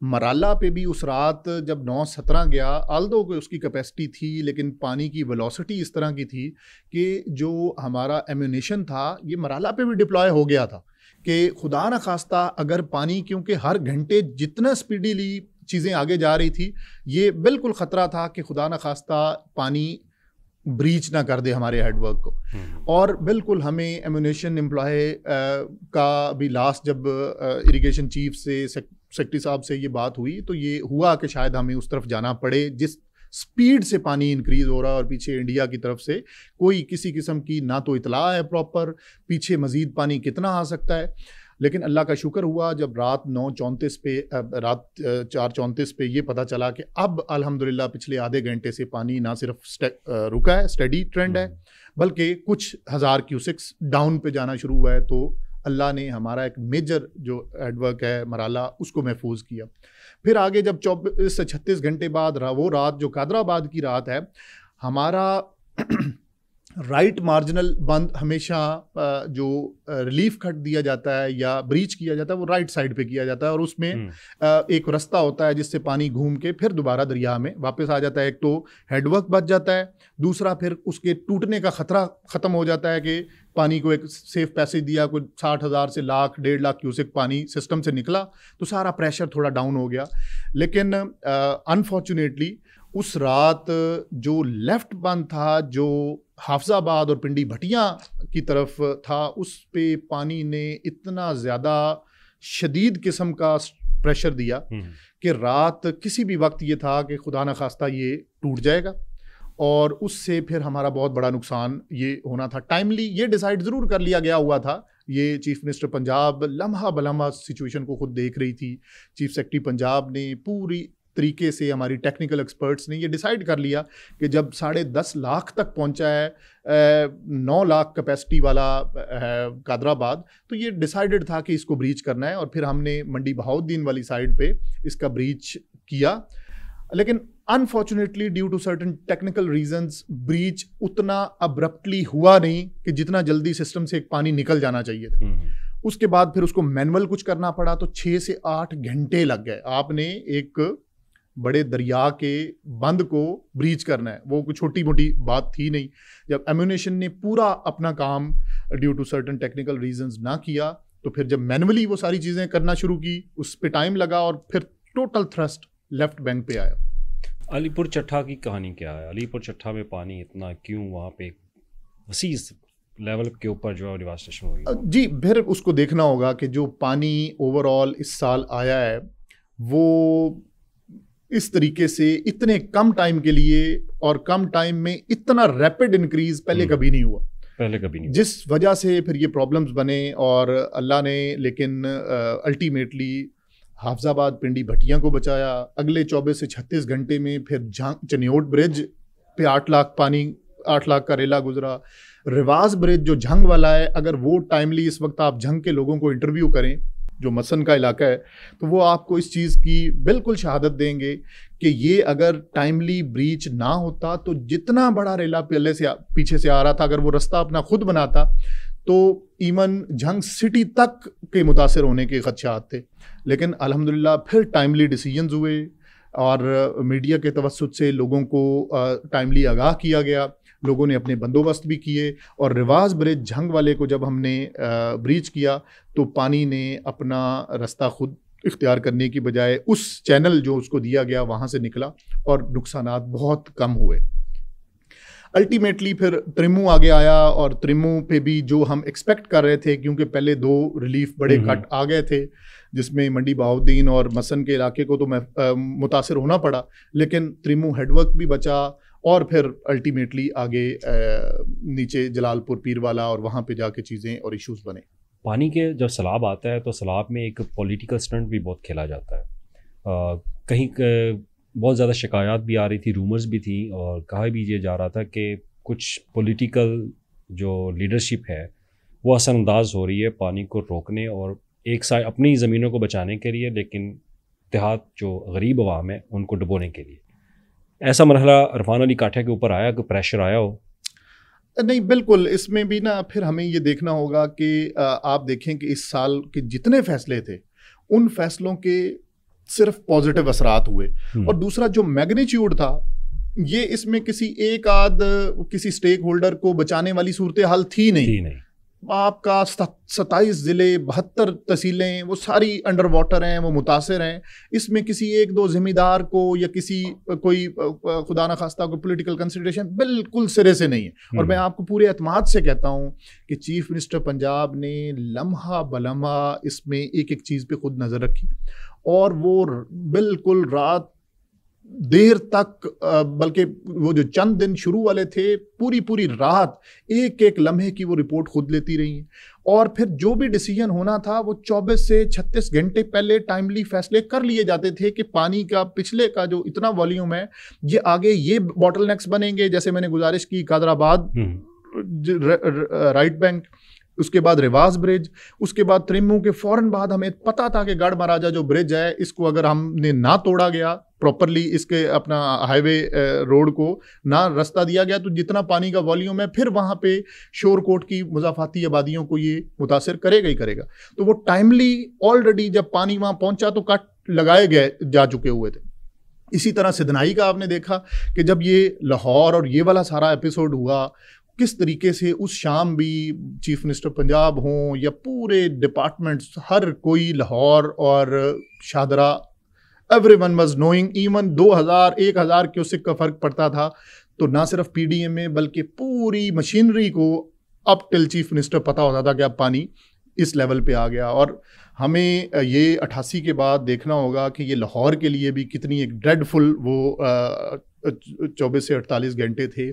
مرالا پہ بھی اس رات جب 9:17 گیا, آلدو کو اس کی کیپیسٹی تھی, لیکن پانی کی ویلوسٹی اس طرح کی تھی کہ جو ہمارا ایمونیشن تھا یہ مرالا پہ بھی ڈپلوائے ہو گیا تھا, کہ خدا نہ خواستہ اگر پانی, کیونکہ ہر گھنٹے جتنا اسپیڈیلی چیزیں آگے جا رہی تھی, یہ بالکل خطرہ تھا کہ خدا نہ خواستہ پانی بریچ نہ کر دے ہمارے ہیڈ ورک کو. اور بالکل ہمیں ایمونیشن امپلائی کا بھی لاسٹ جب اریگیشن چیف سے سیکرٹری صاحب سے یہ بات ہوئی, تو یہ ہوا کہ شاید ہمیں اس طرف جانا پڑے جس سپیڈ سے پانی انکریز ہو رہا ہے, اور پیچھے انڈیا کی طرف سے کوئی کسی قسم کی نہ تو اطلاع ہے پراپر پیچھے مزید پانی کتنا آ سکتا ہے. لیکن اللہ کا شکر ہوا جب رات 9:34 پہ رات 4:34 پہ یہ پتہ چلا کہ اب الحمدللہ پچھلے آدھے گھنٹے سے پانی نہ صرف رکا ہے, اسٹڈی ٹرینڈ ہے, بلکہ کچھ ہزار کیوسکس ڈاؤن پہ جانا شروع ہوا ہے. تو اللہ نے ہمارا ایک میجر جو ہیڈ ورک ہے مرالا اس کو محفوظ کیا. پھر آگے جب 24 سے 36 گھنٹے بعد وہ رات جو قادر آباد کی رات ہے, ہمارا رائٹ مارجنل بند ہمیشہ جو ریلیف کٹ دیا جاتا ہے یا بریچ کیا جاتا ہے وہ رائٹ سائڈ پہ کیا جاتا ہے, اور اس میں ایک رستہ ہوتا ہے جس سے پانی گھوم کے پھر دوبارہ دریا میں واپس آ جاتا ہے. ایک تو ہیڈ ورک بچ جاتا ہے, دوسرا پھر اس کے ٹوٹنے کا خطرہ ختم ہو جاتا ہے کہ پانی کو ایک سیف پیسیج دیا, کوئی 60,000 سے 1,00,000 1.5 کیوسک پانی سسٹم سے نکلا تو سارا پریشر تھوڑا ڈاؤن ہو گیا. لیکن انفارچونیٹلی اس رات جو لیفٹ بند تھا جو حافظ آباد اور پنڈی بھٹیاں کی طرف تھا, اس پہ پانی نے اتنا زیادہ شدید قسم کا پریشر دیا کہ رات کسی بھی وقت یہ تھا کہ خدا نہ خواستہ یہ ٹوٹ جائے گا. اور اس سے پھر ہمارا بہت بڑا نقصان یہ ہونا تھا. ٹائملی یہ ڈیسائیڈ ضرور کر لیا گیا ہوا تھا. یہ چیف منسٹر پنجاب لمحہ بلمحہ سچویشن کو خود دیکھ رہی تھی. چیف سیکرٹری پنجاب نے پوری طریقے سے, ہماری ٹیکنیکل ایکسپرٹس نے یہ ڈیسائیڈ کر لیا کہ جب 10.5 لاکھ تک پہنچا ہے, 9 لاکھ کیپیسٹی والا ہے قادر آباد, تو یہ ڈیسائیڈڈ تھا کہ اس کو بریچ کرنا ہے. اور پھر ہم نے منڈی بہاؤالدین والی سائڈ پہ اس کا بریچ کیا. لیکن unfortunately due to certain technical reasons breach اتنا ابرپٹلی ہوا نہیں کہ جتنا جلدی سسٹم سے ایک پانی نکل جانا چاہیے تھا. اس کے بعد پھر اس کو مینول کچھ کرنا پڑا, تو 6 سے 8 گھنٹے لگ گئے. آپ نے ایک بڑے دریا کے بند کو بریچ کرنا ہے, وہ کوئی چھوٹی موٹی بات تھی نہیں. جب ایمونیشن نے پورا اپنا کام due to certain technical reasons نہ کیا, تو پھر جب مینولی وہ ساری چیزیں کرنا شروع کی, اس پہ ٹائم لگا اور پھر ٹوٹل تھرسٹ لیفٹ بینک پہ آیا. علی پور چٹھا کی کہانی کیا ہے؟ علی پور چٹھا میں پانی اتنا کیوں وہاں پہ وسیع لیول کے اوپر جو ہے ڈیواسٹیشن ہو گئی؟ جی, پھر اس کو دیکھنا ہوگا کہ جو پانی اوور آل اس سال آیا ہے وہ اس طریقے سے اتنے کم ٹائم کے لیے اور کم ٹائم میں اتنا ریپڈ انکریز پہلے کبھی نہیں ہوا. جس وجہ سے پھر یہ پرابلمز بنے. اور اللہ نے لیکن الٹیمیٹلی حافظ آباد پنڈی بھٹیاں کو بچایا. اگلے 24 سے 36 گھنٹے میں پھر چنیوٹ برج پہ 8 لاکھ پانی, 8 لاکھ کا ریلا گزرا. رواز برج جو جھنگ والا ہے, اگر وہ ٹائملی اس وقت آپ جھنگ کے لوگوں کو انٹرویو کریں جو مسن کا علاقہ ہے, تو وہ آپ کو اس چیز کی بالکل شہادت دیں گے کہ یہ اگر ٹائملی بریچ نہ ہوتا تو جتنا بڑا ریلا پہلے سے پیچھے سے آ رہا تھا, اگر وہ رستہ اپنا خود بناتا تو ایون جھنگ سٹی تک کے متاثر ہونے کے خدشات تھے. لیکن الحمدللہ پھر ٹائملی ڈیسیجنز ہوئے اور میڈیا کے توسط سے لوگوں کو ٹائملی آگاہ کیا گیا. لوگوں نے اپنے بندوبست بھی کیے, اور رواز برج جھنگ والے کو جب ہم نے بریچ کیا تو پانی نے اپنا رستہ خود اختیار کرنے کی بجائے اس چینل جو اس کو دیا گیا وہاں سے نکلا, اور نقصانات بہت کم ہوئے. الٹیمیٹلی پھر ترمو آگے آیا, اور ترمو پہ بھی جو ہم ایکسپیکٹ کر رہے تھے, کیونکہ پہلے 2 ریلیف بڑے کٹ آ گئے تھے جس میں منڈی بہاؤالدین اور مسن کے علاقے کو تو متاثر ہونا پڑا, لیکن ترمو ہیڈ ورک بھی بچا. اور پھر الٹیمیٹلی آگے نیچے جلال پور پیر والا اور وہاں پہ جا کے چیزیں اور ایشوز بنے. پانی کے جب سیلاب آتا ہے تو سیلاب میں ایک پولیٹیکل اسٹنٹ بھی بہت کھیلا جاتا ہے. کہیں بہت زیادہ شکایات بھی آ رہی تھی, رومرز بھی تھی, اور کہا بھی یہ جا رہا تھا کہ کچھ پولیٹیکل جو لیڈرشپ ہے وہ اثر انداز ہو رہی ہے پانی کو روکنے اور ایک سائڈ اپنی زمینوں کو بچانے کے لیے, لیکن دیہات جو غریب عوام ہے ان کو ڈبونے کے لیے. ایسا مرحلہ عرفان علی کاٹھیا کے اوپر آیا, کوئی پریشر آیا ہو؟ نہیں, بالکل. اس میں بھی نا پھر ہمیں یہ دیکھنا ہوگا کہ آپ دیکھیں کہ اس سال کے جتنے فیصلے تھے ان فیصلوں کے صرف پازیٹیو اثرات ہوئے, اور دوسرا جو میگنیچیوڈ تھا یہ اس میں کسی ایک آدھ کسی اسٹیک ہولڈر کو بچانے والی صورتحال تھی نہیں. آپ کا 27 ضلع 72 تحصیلیں وہ ساری انڈر واٹر ہیں, وہ متاثر ہیں. اس میں کسی ایک دو ذمہ دار کو یا کسی کوئی خدا نخواستہ کوئی پولیٹیکل کنسیڈریشن بالکل سرے سے نہیں ہے. اور میں آپ کو پورے اعتماد سے کہتا ہوں کہ چیف منسٹر پنجاب نے لمحہ بلمحہ اس میں ایک ایک چیز پہ خود نظر رکھی, اور وہ بالکل رات دیر تک, بلکہ وہ جو چند دن شروع والے تھے پوری رات ایک ایک لمحے کی وہ رپورٹ خود لیتی رہی ہیں. اور پھر جو بھی ڈیسیجن ہونا تھا وہ 24 سے 36 گھنٹے پہلے ٹائملی فیصلے کر لیے جاتے تھے کہ پانی کا پچھلے کا جو اتنا والیوم ہے یہ آگے یہ باٹل نیکس بنیں گے, جیسے میں نے گزارش کی قادر آباد رائٹ بینک, اس کے بعد رواز برج, اس کے بعد ترمو کے فوراً بعد ہمیں پتا تھا کہ گڑھ مہاراجا جو برج ہے اس کو اگر ہم نے نہ توڑا گیا پراپرلی, اس کے اپنا ہائی وے روڈ کو نہ رستہ دیا گیا, تو جتنا پانی کا والیوم ہے پھر وہاں پہ شور کوٹ کی مضافاتی آبادیوں کو یہ متاثر کرے گا ہی کرے گا. تو وہ ٹائملی آلریڈی جب پانی وہاں پہنچا تو کٹ لگائے گئے جا چکے ہوئے تھے. اسی طرح سدنائی کا آپ نے دیکھا کہ جب یہ لاہور اور یہ والا سارا ایپیسوڈ ہوا, کس طریقے سے اس شام بھی چیف منسٹر پنجاب ہوں یا پورے ڈپارٹمنٹس ہر کوئی لاہور اور Shahdara everyone was knowing, even 2000-1000 cusec کا فرق پڑتا تھا تو نہ صرف پی ڈی ایم میں بلکہ پوری مشینری کو اپ ٹل چیف منسٹر پتہ ہوتا تھا کہ اب پانی اس لیول پہ آ گیا. اور ہمیں یہ 88 کے بعد دیکھنا ہوگا کہ یہ لاہور کے لیے بھی کتنی ایک ڈریڈ فل وہ 24 سے 48 گھنٹے تھے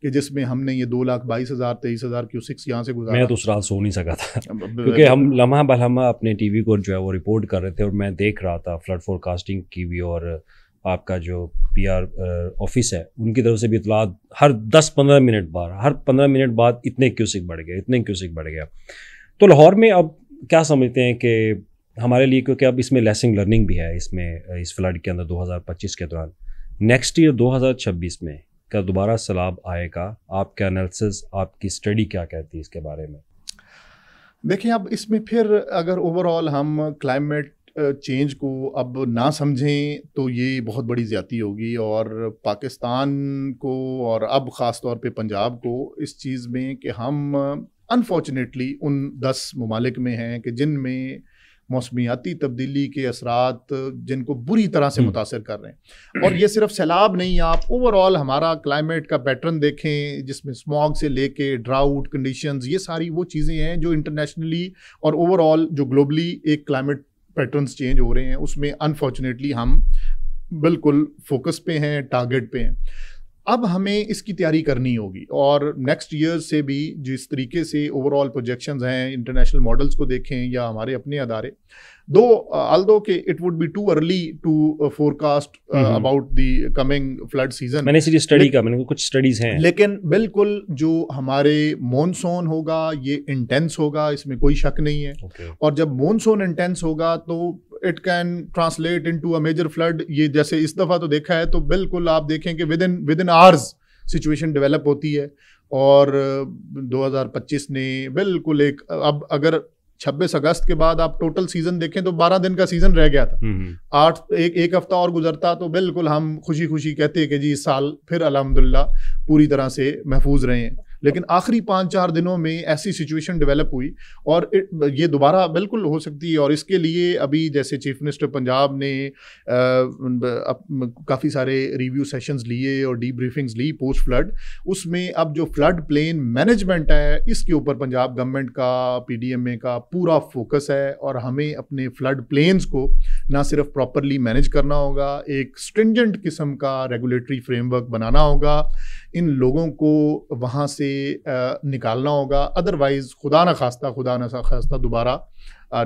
کہ جس میں ہم نے یہ 2,22,000 23,000 کیوسکس یہاں سے گزارا. میں تو اس رات سو نہیں سکا تھا کیونکہ ہم لمحہ بلمحہ اپنے ٹی وی کو جو ہے وہ رپورٹ کر رہے تھے اور میں دیکھ رہا تھا فلڈ فور کاسٹنگ کی بھی, اور آپ کا جو پی آر آفس ہے ان کی طرف سے بھی اطلاعات ہر 10-15 منٹ بعد اتنے کیوسک بڑھ گیا. تو لاہور میں اب کیا سمجھتے ہیں کہ ہمارے لیے, کیونکہ اب اس میں لیسنگ لرننگ بھی ہے اس فلڈ کے اندر 2025 کے دوران, نیکسٹ ایئر 2026 میں کیا دوبارہ سیلاب آئے گا؟ آپ کا انالیسس, آپ کی اسٹڈی کیا کہتی ہے اس کے بارے میں؟ دیکھیں اب اس میں پھر اگر اوور آل ہم کلائمیٹ چینج کو اب نہ سمجھیں تو یہ بہت بڑی زیادتی ہوگی, اور پاکستان کو اور اب خاص طور پہ پنجاب کو اس چیز میں کہ ہم انفارچونیٹلی ان 10 ممالک میں ہیں کہ جن میں موسمیاتی تبدیلی کے اثرات جن کو بری طرح سے متاثر کر رہے ہیں. اور یہ صرف سیلاب نہیں, آپ اوور آل ہمارا کلائمیٹ کا پیٹرن دیکھیں جس میں اسموگ سے لے کے ڈراؤٹ کنڈیشنز, یہ ساری وہ چیزیں ہیں جو انٹرنیشنلی اور اوور آل جو گلوبلی ایک کلائمیٹ پیٹرنز چینج ہو رہے ہیں اس میں انفارچونیٹلی ہم بالکل فوکس پہ ہیں, ٹارگیٹ پہ ہیں. اب ہمیں اس کی تیاری کرنی ہوگی, اور نیکسٹ ایئر سے بھی جس طریقے سے اوور آل پروجیکشنز ہیں, انٹرنیشنل ماڈلز کو دیکھیں یا ہمارے اپنے ادارے, although کہ it would be too early to forecast about the coming flood season. میں نے اسی اسٹڈی کا, میں نے کچھ اسٹڈیز ہیں, لیکن بالکل جو ہمارے مونسون ہوگا یہ انٹینس ہوگا, اس میں کوئی شک نہیں ہے. اور جب مونسون انٹینس ہوگا تو it can translate into a major flood. یہ جیسے اس دفعہ تو دیکھا ہے تو بالکل آپ دیکھیں کہ with in hours situation develop ہوتی ہے, اور 2025 نے بالکل ایک, اب اگر 26 اگست کے بعد آپ ٹوٹل سیزن دیکھیں تو 12 دن کا سیزن رہ گیا تھا, ایک ہفتہ اور گزرتا تو بالکل ہم خوشی کہتے کہ جی اس سال پھر الحمدللہ پوری طرح سے محفوظ رہے ہیں. لیکن آخری 5-4 دنوں میں ایسی سچویشن ڈیولپ ہوئی اور یہ دوبارہ بالکل ہو سکتی ہے. اور اس کے لیے ابھی جیسے چیف منسٹر پنجاب نے کافی سارے ریویو سیشنز لیے اور ڈی بریفنگز لی پوسٹ فلڈ, اس میں اب جو فلڈ پلین مینجمنٹ ہے اس کے اوپر پنجاب گورنمنٹ کا, پی ڈی ایم اے کا پورا فوکس ہے, اور ہمیں اپنے فلڈ پلینز کو نہ صرف پراپرلی مینیج کرنا ہوگا, ایک اسٹرنجنٹ قسم کا ریگولیٹری فریم ورک بنانا ہوگا, ان لوگوں کو وہاں سے نکالنا ہوگا, ادروائز خدا نہ خواستہ دوبارہ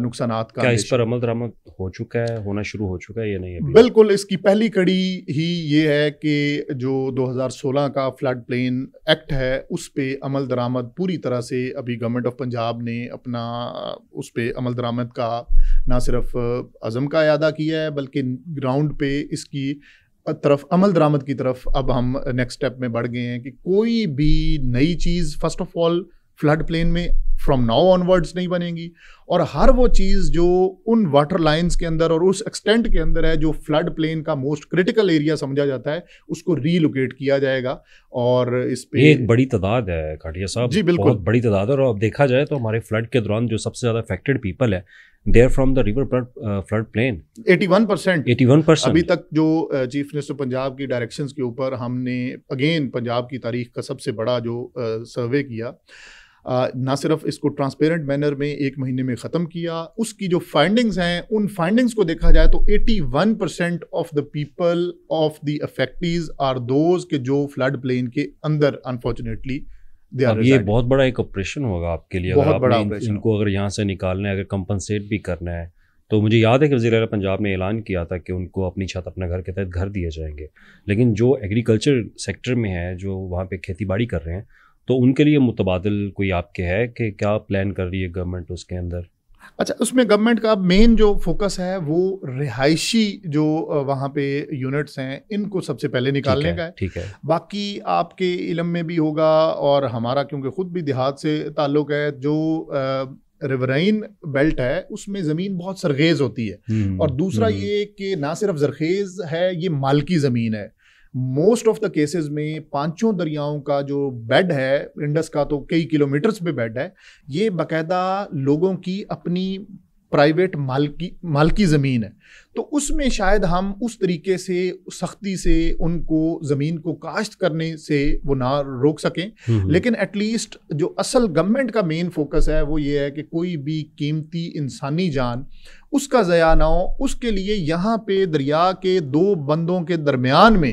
نقصانات کا. کیا اس پر عمل درآمد ہو چکا ہے, ہونا شروع ہو چکا ہے یا نہیں؟ بالکل, اس کی پہلی کڑی ہی یہ ہے کہ جو 2016 کا فلڈ پلین ایکٹ ہے اس پہ عمل درآمد پوری طرح سے ابھی گورنمنٹ آف پنجاب نے اپنا اس پہ عمل درآمد کا نہ صرف عزم کا اعادہ کیا ہے بلکہ گراؤنڈ پہ اس کی طرف عمل درآمد کی طرف اب ہم نیکسٹ اسٹیپ میں بڑھ گئے ہیں کہ کوئی بھی نئی چیز first of all flood plain میں فرام ناؤ آن ورڈز نہیں بنے گی, اور ہر وہ چیز جو ان واٹر لائنز کے اندر اور اس ایکسٹینٹ کے اندر ہے جو فلڈ پلین کا موسٹ کرٹیکل ایریا سمجھا جاتا ہے اس کو ری لوکیٹ کیا جائے گا. اور اس پہ ایک بڑی تعداد ہے کاٹیا صاحب, جی بالکل بہت بڑی تعداد ہے, اور اب دیکھا جائے تو ہمارے فلڈ کے دوران جو سب سے زیادہ افیکٹڈ پیپل ہے they are from the river flood plain. 81%. ابھی تک جو چیف منسٹر پنجاب کی ڈائریکشنز کے اوپر ہم نے اگین پنجاب کی تاریخ کا سب سے بڑا جو سروے کیا, نہ صرف اس کو ٹرانسپیرنٹ مینر میں 1 مہینے میں ختم کیا, اس کی جو فائنڈنگز ہیں ان فائنڈنگز کو دیکھا جائے تو 81% of the people of the affectees are those کہ جو فلڈ پلین کے اندر انفارچونیٹلی. اب یہ بہت بڑا ایک آپریشن ہوگا آپ کے لیے, اگر آپ ان کو اگر یہاں سے نکالنا ہے, اگر کمپنسیٹ بھی کرنا ہے. تو مجھے یاد ہے کہ وزیر اعلیٰ پنجاب نے اعلان کیا تھا کہ ان کو اپنی چھت اپنے گھر کے تحت گھر دیے جائیں گے, لیکن جو ایگریکلچر سیکٹر میں ہے, جو وہاں پہ کھیتی باڑی کر رہے ہیں, تو ان کے لیے متبادل کوئی آپ کے ہے کہ کیا پلان کر رہی ہے گورنمنٹ اس کے اندر؟ اچھا, اس میں گورنمنٹ کا مین جو فوکس ہے وہ رہائشی جو وہاں پہ یونٹس ہیں ان کو سب سے پہلے نکالنے کا ہے. ٹھیک ہے, باقی آپ کے علم میں بھی ہوگا, اور ہمارا کیونکہ خود بھی دیہات سے تعلق ہے, جو ریورائن بیلٹ ہے اس میں زمین بہت سرخیز ہوتی ہے, اور دوسرا یہ کہ نہ صرف زرخیز ہے, یہ مالکی زمین ہے. موسٹ آف دا کیسز میں 5 دریاؤں کا جو بیڈ ہے, انڈس کا تو کئی کلومیٹرز پہ بیڈ ہے, یہ باقاعدہ لوگوں کی اپنی پرائیویٹ مالکی زمین ہے. تو اس میں شاید ہم اس طریقے سے سختی سے ان کو زمین کو کاشت کرنے سے وہ نہ روک سکیں, لیکن ایٹ لیسٹ جو اصل گورنمنٹ کا مین فوکس ہے وہ یہ ہے کہ کوئی بھی قیمتی انسانی جان اس کا ضیاع نہ ہو. اس کے لیے یہاں پہ دریا کے 2 بندوں کے درمیان میں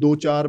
2-4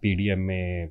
PDMA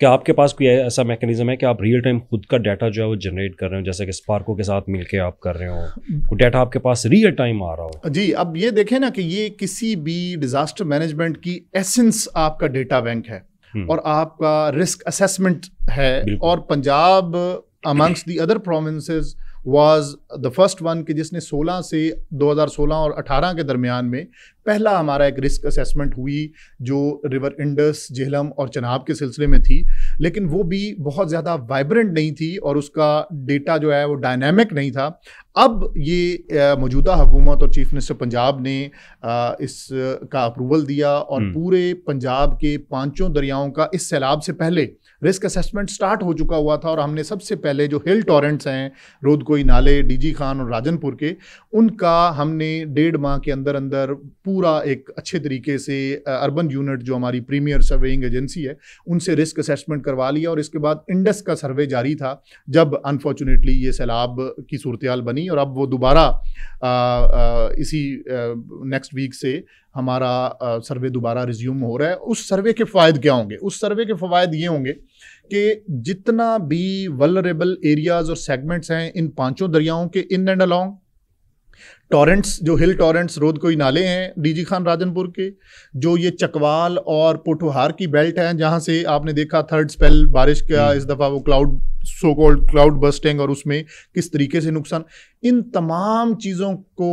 کیا آپ کے پاس کوئی ایسا میکینزم ہے کہ آپ ریئل ٹائم خود کا ڈیٹا جو ہے وہ جنریٹ کر رہے ہو، جیسے کہ اسپارکو کے ساتھ مل کے آپ کر رہے ہو، ڈیٹا آپ کے پاس ریئل ٹائم آ رہا ہو؟ جی، اب یہ دیکھیں نا کہ یہ کسی بھی ڈیزاسٹر مینجمنٹ کی ایسنس آپ کا ڈیٹا بینک ہے اور آپ کا رسک اسیسمنٹ ہے. اور Punjab amongst the other provinces was the first one کہ جس نے 16 سے 2016 اور 18 کے درمیان میں پہلا ہمارا ایک رسک اسیسمنٹ ہوئی جو ریور انڈس، جہلم اور چناب کے سلسلے میں تھی، لیکن وہ بھی بہت زیادہ وائبرنٹ نہیں تھی اور اس کا ڈیٹا جو ہے وہ ڈائنامک نہیں تھا. اب یہ موجودہ حکومت اور چیف منسٹر پنجاب نے اس کا اپروول دیا اور پورے پنجاب کے 5 دریاؤں کا اس سیلاب سے پہلے رسک اسیسمنٹ سٹارٹ ہو چکا ہوا تھا. اور ہم نے سب سے پہلے جو ہل ٹورنٹس ہیں، رودکوئی نالے، ڈی جی خان اور راجن پور کے، ان کا ہم نے 1.5 ماہ کے اندر اندر پورا ایک اچھے طریقے سے اربن یونٹ جو ہماری پریمیئر سرویئنگ ایجنسی ہے ان سے رسک اسیسمنٹ کروا لیا. اور اس کے بعد انڈس کا سروے جاری تھا جب انفارچونیٹلی یہ سیلاب کی صورتحال بنی، اور اب وہ دوبارہ اسی نیکسٹ ویک سے ہمارا سروے دوبارہ ریزیوم ہو رہا ہے. اس سروے کے فوائد کیا ہوں گے؟ اس سروے کے فوائد یہ ہوں گے کہ جتنا بھی ولنریبل ایریاز اور سیگمنٹس ہیں ان 5 دریاؤں کے ان اینڈ along، ٹورنٹس جو ہل ٹورنٹس رودکوئی نالے ہیں ڈی جی خان راجن پور کے، جو یہ چکوال اور پوٹوہار کی بیلٹ ہیں جہاں سے آپ نے دیکھا تھرڈ اسپیل بارش کا اس دفعہ وہ سو کالڈ کلاؤڈ برسٹنگ اور اس میں کس طریقے سے نقصان، ان تمام چیزوں کو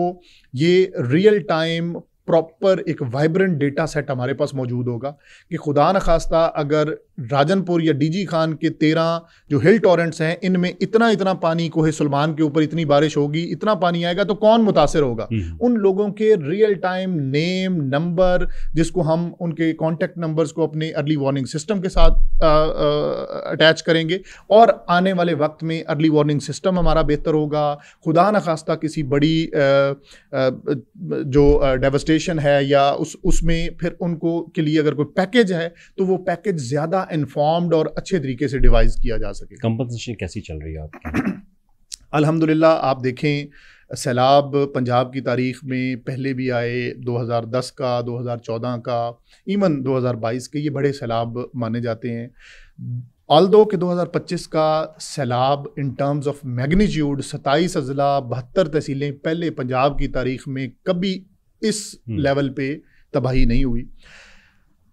یہ ریئل ٹائم پراپر ایک وائبرنٹ ڈیٹا سیٹ ہمارے پاس موجود ہوگا کہ خدا نخواستہ اگر راجن پور یا ڈی جی خان کے 13 جو ہل ٹورنٹس ہیں ان میں اتنا پانی کوہ سلمان کے اوپر اتنی بارش ہوگی، اتنا پانی آئے گا تو کون متاثر ہوگا؟ ان لوگوں کے ریئل ٹائم نیم، نمبر، جس کو ہم ان کے کانٹیکٹ نمبرز کو اپنے ارلی وارننگ سسٹم کے ساتھ اٹیچ کریں گے اور آنے والے وقت میں ارلی وارننگ سسٹم ہمارا بہتر ہوگا. خدا نخواستہ کسی بڑی جو ڈیوسٹیشن ہے یا اس میں پھر ان کو کے لیے اگر کوئی پیکیج ہے تو وہ پیکیج زیادہ انفارمڈ اور اچھے طریقے سے ڈیوائز کیا جا سکے. کمپنسیشن کیسی چل رہی ہے آپ کی؟ الحمدللہ آپ دیکھیں سیلاب پنجاب کی تاریخ میں پہلے بھی آئے، 2010 کا، 2014 کا، ایون 2022 کے، یہ بڑے سیلاب مانے جاتے ہیں. آلدو کہ 2025 کا سیلاب ان ٹرمز آف میگنیچیوڈ 27 اضلاع 72 تحصیلیں، پہلے پنجاب کی تاریخ میں کبھی اس لیول پہ تباہی نہیں ہوئی.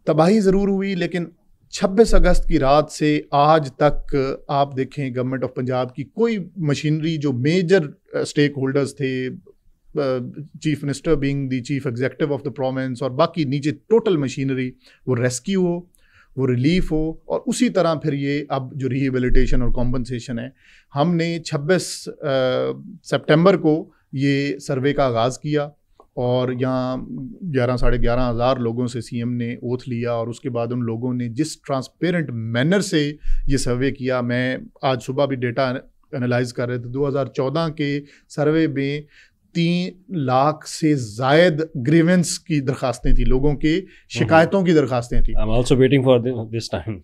تباہی ضرور ہوئی لیکن 26 اگست کی رات سے آج تک آپ دیکھیں گورنمنٹ آف پنجاب کی کوئی مشینری جو میجر اسٹیک ہولڈرز تھے، chief minister being the chief executive of the province اور باقی نیچے ٹوٹل مشینری، وہ ریسکیو ہو، وہ ریلیف ہو، اور اسی طرح پھر یہ اب جو ریہیبلیٹیشن اور کمپنسیشن ہے. ہم نے 26 سپٹمبر کو یہ سروے کا آغاز کیا اور یہاں 11-11.5 ہزار لوگوں سے سی ایم نے اوتھ لیا، اور اس کے بعد ان لوگوں نے جس ٹرانسپیرنٹ مینر سے یہ سروے کیا، میں آج صبح بھی ڈیٹا انالائز کر رہے تھے، 2014 کے سروے میں 3 لاکھ سے زائد گریونس کی درخواستیں تھیں، لوگوں کے شکایتوں کی درخواستیں تھیں. I'm also waiting for this time.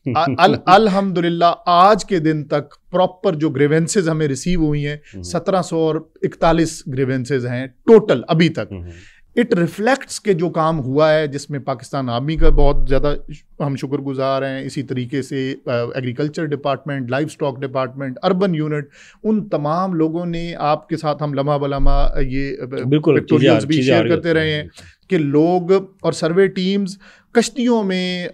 الحمدللہ آج کے دن تک پراپر جو گریونسز ہمیں ریسیو ہوئی ہیں 1741 گریونسز ہیں ٹوٹل ابھی تک. اٹ ریفلیکٹس کہ جو کام ہوا ہے جس میں پاکستان آرمی کا بہت زیادہ ہم شکر گزار ہیں، اسی طریقے سے agriculture department, livestock department, urban unit, ان تمام لوگوں نے آپ کے ساتھ ہم لمحہ بلمحہ یہ پکٹوریلز بھی شیئر کرتے رہے ہیں کہ لوگ اور سروے ٹیمز کشتیوں میں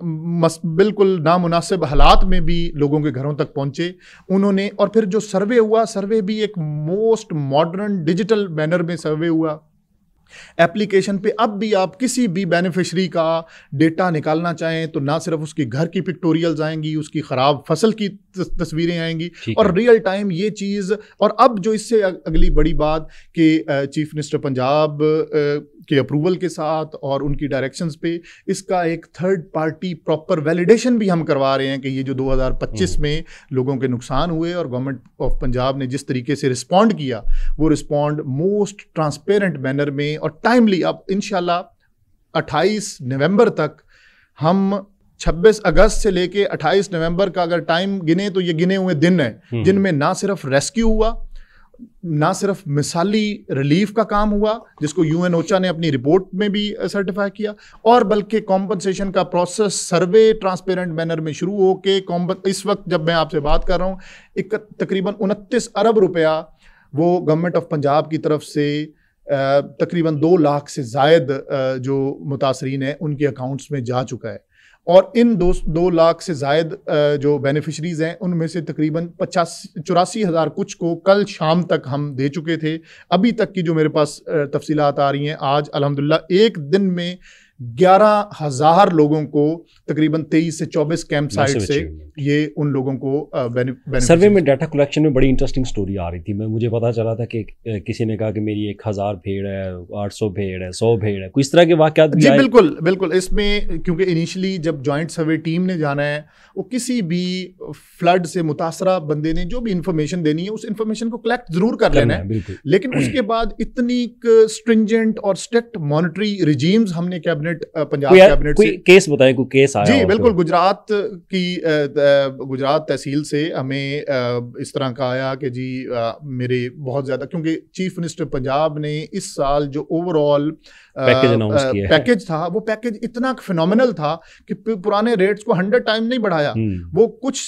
بالکل نامناسب حالات میں بھی لوگوں کے گھروں تک پہنچے انہوں نے. اور پھر جو سروے ہوا، سروے بھی ایک موسٹ ماڈرن ڈیجیٹل مینر میں سروے ہوا. ایپلیکیشن پہ اب بھی آپ کسی بھی بینیفیشری کا ڈیٹا نکالنا چاہیں تو نہ صرف اس کے گھر کی پکٹوریلز آئیں گی، اس کی خراب فصل کی تصویریں آئیں گی، اور ریئل ٹائم یہ چیز. اور اب جو اس سے اگلی بڑی بات کہ چیف منسٹر پنجاب کے اپروول کے ساتھ اور ان کی ڈائریکشنز پہ اس کا ایک تھرڈ پارٹی پراپر ویلیڈیشن بھی ہم کروا رہے ہیں کہ یہ جو 2025 میں لوگوں کے نقصان ہوئے اور گورنمنٹ آف پنجاب نے جس طریقے سے رسپونڈ کیا، وہ رسپونڈ موسٹ ٹرانسپیرنٹ مینر میں اور ٹائملی. اب انشاءاللہ 28 نومبر تک ہم 26 اگست سے لے کے 28 نومبر کا اگر ٹائم گنے تو یہ گنے ہوئے دن ہیں جن میں نہ صرف ریسکیو ہوا، نہ صرف مثالی ریلیف کا کام ہوا جس کو UN اوچا نے اپنی رپورٹ میں بھی سرٹیفائی کیا, اور بلکہ کمپنسیشن کا پروسیس سروے ٹرانسپیرنٹ مینر میں شروع ہو کے اس وقت جب میں آپ سے بات کر رہا ہوں تقریباً 29 ارب روپیہ وہ گورنمنٹ آف پنجاب کی طرف سے تقریباً 2 لاکھ سے زائد جو متاثرین ہیں ان کے اکاؤنٹس میں جا چکا ہے, اور ان 2 لاکھ سے زائد جو بینیفیشریز ہیں ان میں سے تقریباً 84,000 کچھ کو کل شام تک ہم دے چکے تھے. ابھی تک کی جو میرے پاس تفصیلات آ رہی ہیں, آج الحمدللہ ایک دن میں 11,000 لوگوں کو تقریباً 23 سے 24 کیمپ سائٹ سے یہ ان لوگوں کو سروے میں ڈیٹا کلیکشن میں بڑی انٹرسٹنگ سٹوری آ رہی تھی. مجھے پتا چلا تھا کہ کسی نے کہا کہ میری 1,000 بھیڑ ہے, 800 بھیڑ ہے, 100 بھیڑ ہے, کوئی اس طرح کے واقعات. جی بالکل اس میں کیونکہ انیشلی جب جوائنٹ سروے ٹیم نے جانا ہے وہ کسی بھی فلڈ سے متاثرہ بندے نے جو بھی انفارمیشن دینی ہے اس انفارمیشن کو کلیکٹ ضرور کر لینا ہے, لیکن اس کے بعد اتنی اسٹرنجنٹ اور اسٹرکٹ مانیٹری ریجیمز ہم نے پنجاب کیبنٹ سے کیس بتائیں, کوئی کیس آیا؟ جی بالکل, گجرات تحصیل سے ہمیں اس طرح کا آیا کہ جی میرے بہت زیادہ, کیونکہ چیف منسٹر پنجاب نے اس سال جو اوور آل پیکج تھا وہ پیکج اتنا فینومینل تھا کہ پرانے ریٹس کو 100 ٹائم نہیں بڑھایا, وہ کچھ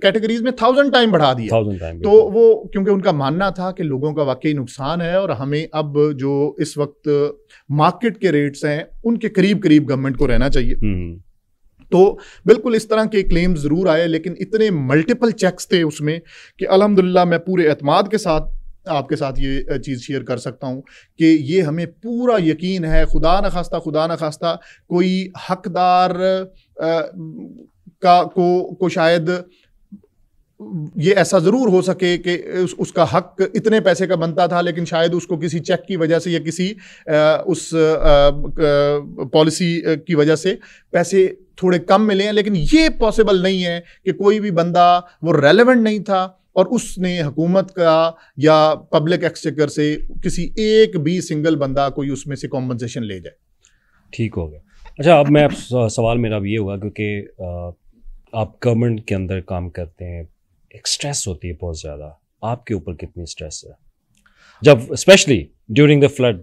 کیٹیگریز میں 1000 ٹائم بڑھا دیا. تو وہ کیونکہ ان کا ماننا تھا کہ لوگوں کا واقعی نقصان ہے اور ہمیں اب جو اس وقت مارکیٹ کے ریٹس ہیں ان کے قریب گورنمنٹ کو رہنا چاہیے. تو بالکل اس طرح کے کلیم ضرور آئے, لیکن اتنے ملٹیپل چیکس تھے اس میں کہ الحمدللہ میں پورے اعتماد کے ساتھ آپ کے ساتھ یہ چیز شیئر کر سکتا ہوں کہ یہ ہمیں پورا یقین ہے, خدا نخواستہ کوئی حقدار کو شاید یہ ایسا ضرور ہو سکے کہ اس کا حق اتنے پیسے کا بنتا تھا, لیکن شاید اس کو کسی چیک کی وجہ سے یا کسی اس پالیسی کی وجہ سے پیسے تھوڑے کم ملے ہیں, لیکن یہ پاسبل نہیں ہے کہ کوئی بھی بندہ وہ ریلیونٹ نہیں تھا اور اس نے حکومت کا یا پبلک ایکسچیکر سے کسی ایک بھی سنگل بندہ کوئی اس میں سے کمپنسیشن لے جائے. ٹھیک ہو گیا. اچھا, اب میں سوال میرا بھی یہ ہوگا کیونکہ آپ گورنمنٹ کے اندر کام کرتے ہیں, ایک سٹریس ہوتی ہے بہت زیادہ, آپ کے اوپر کتنی سٹریس ہے جب اسپیشلی ڈیورنگ دا فلڈ؟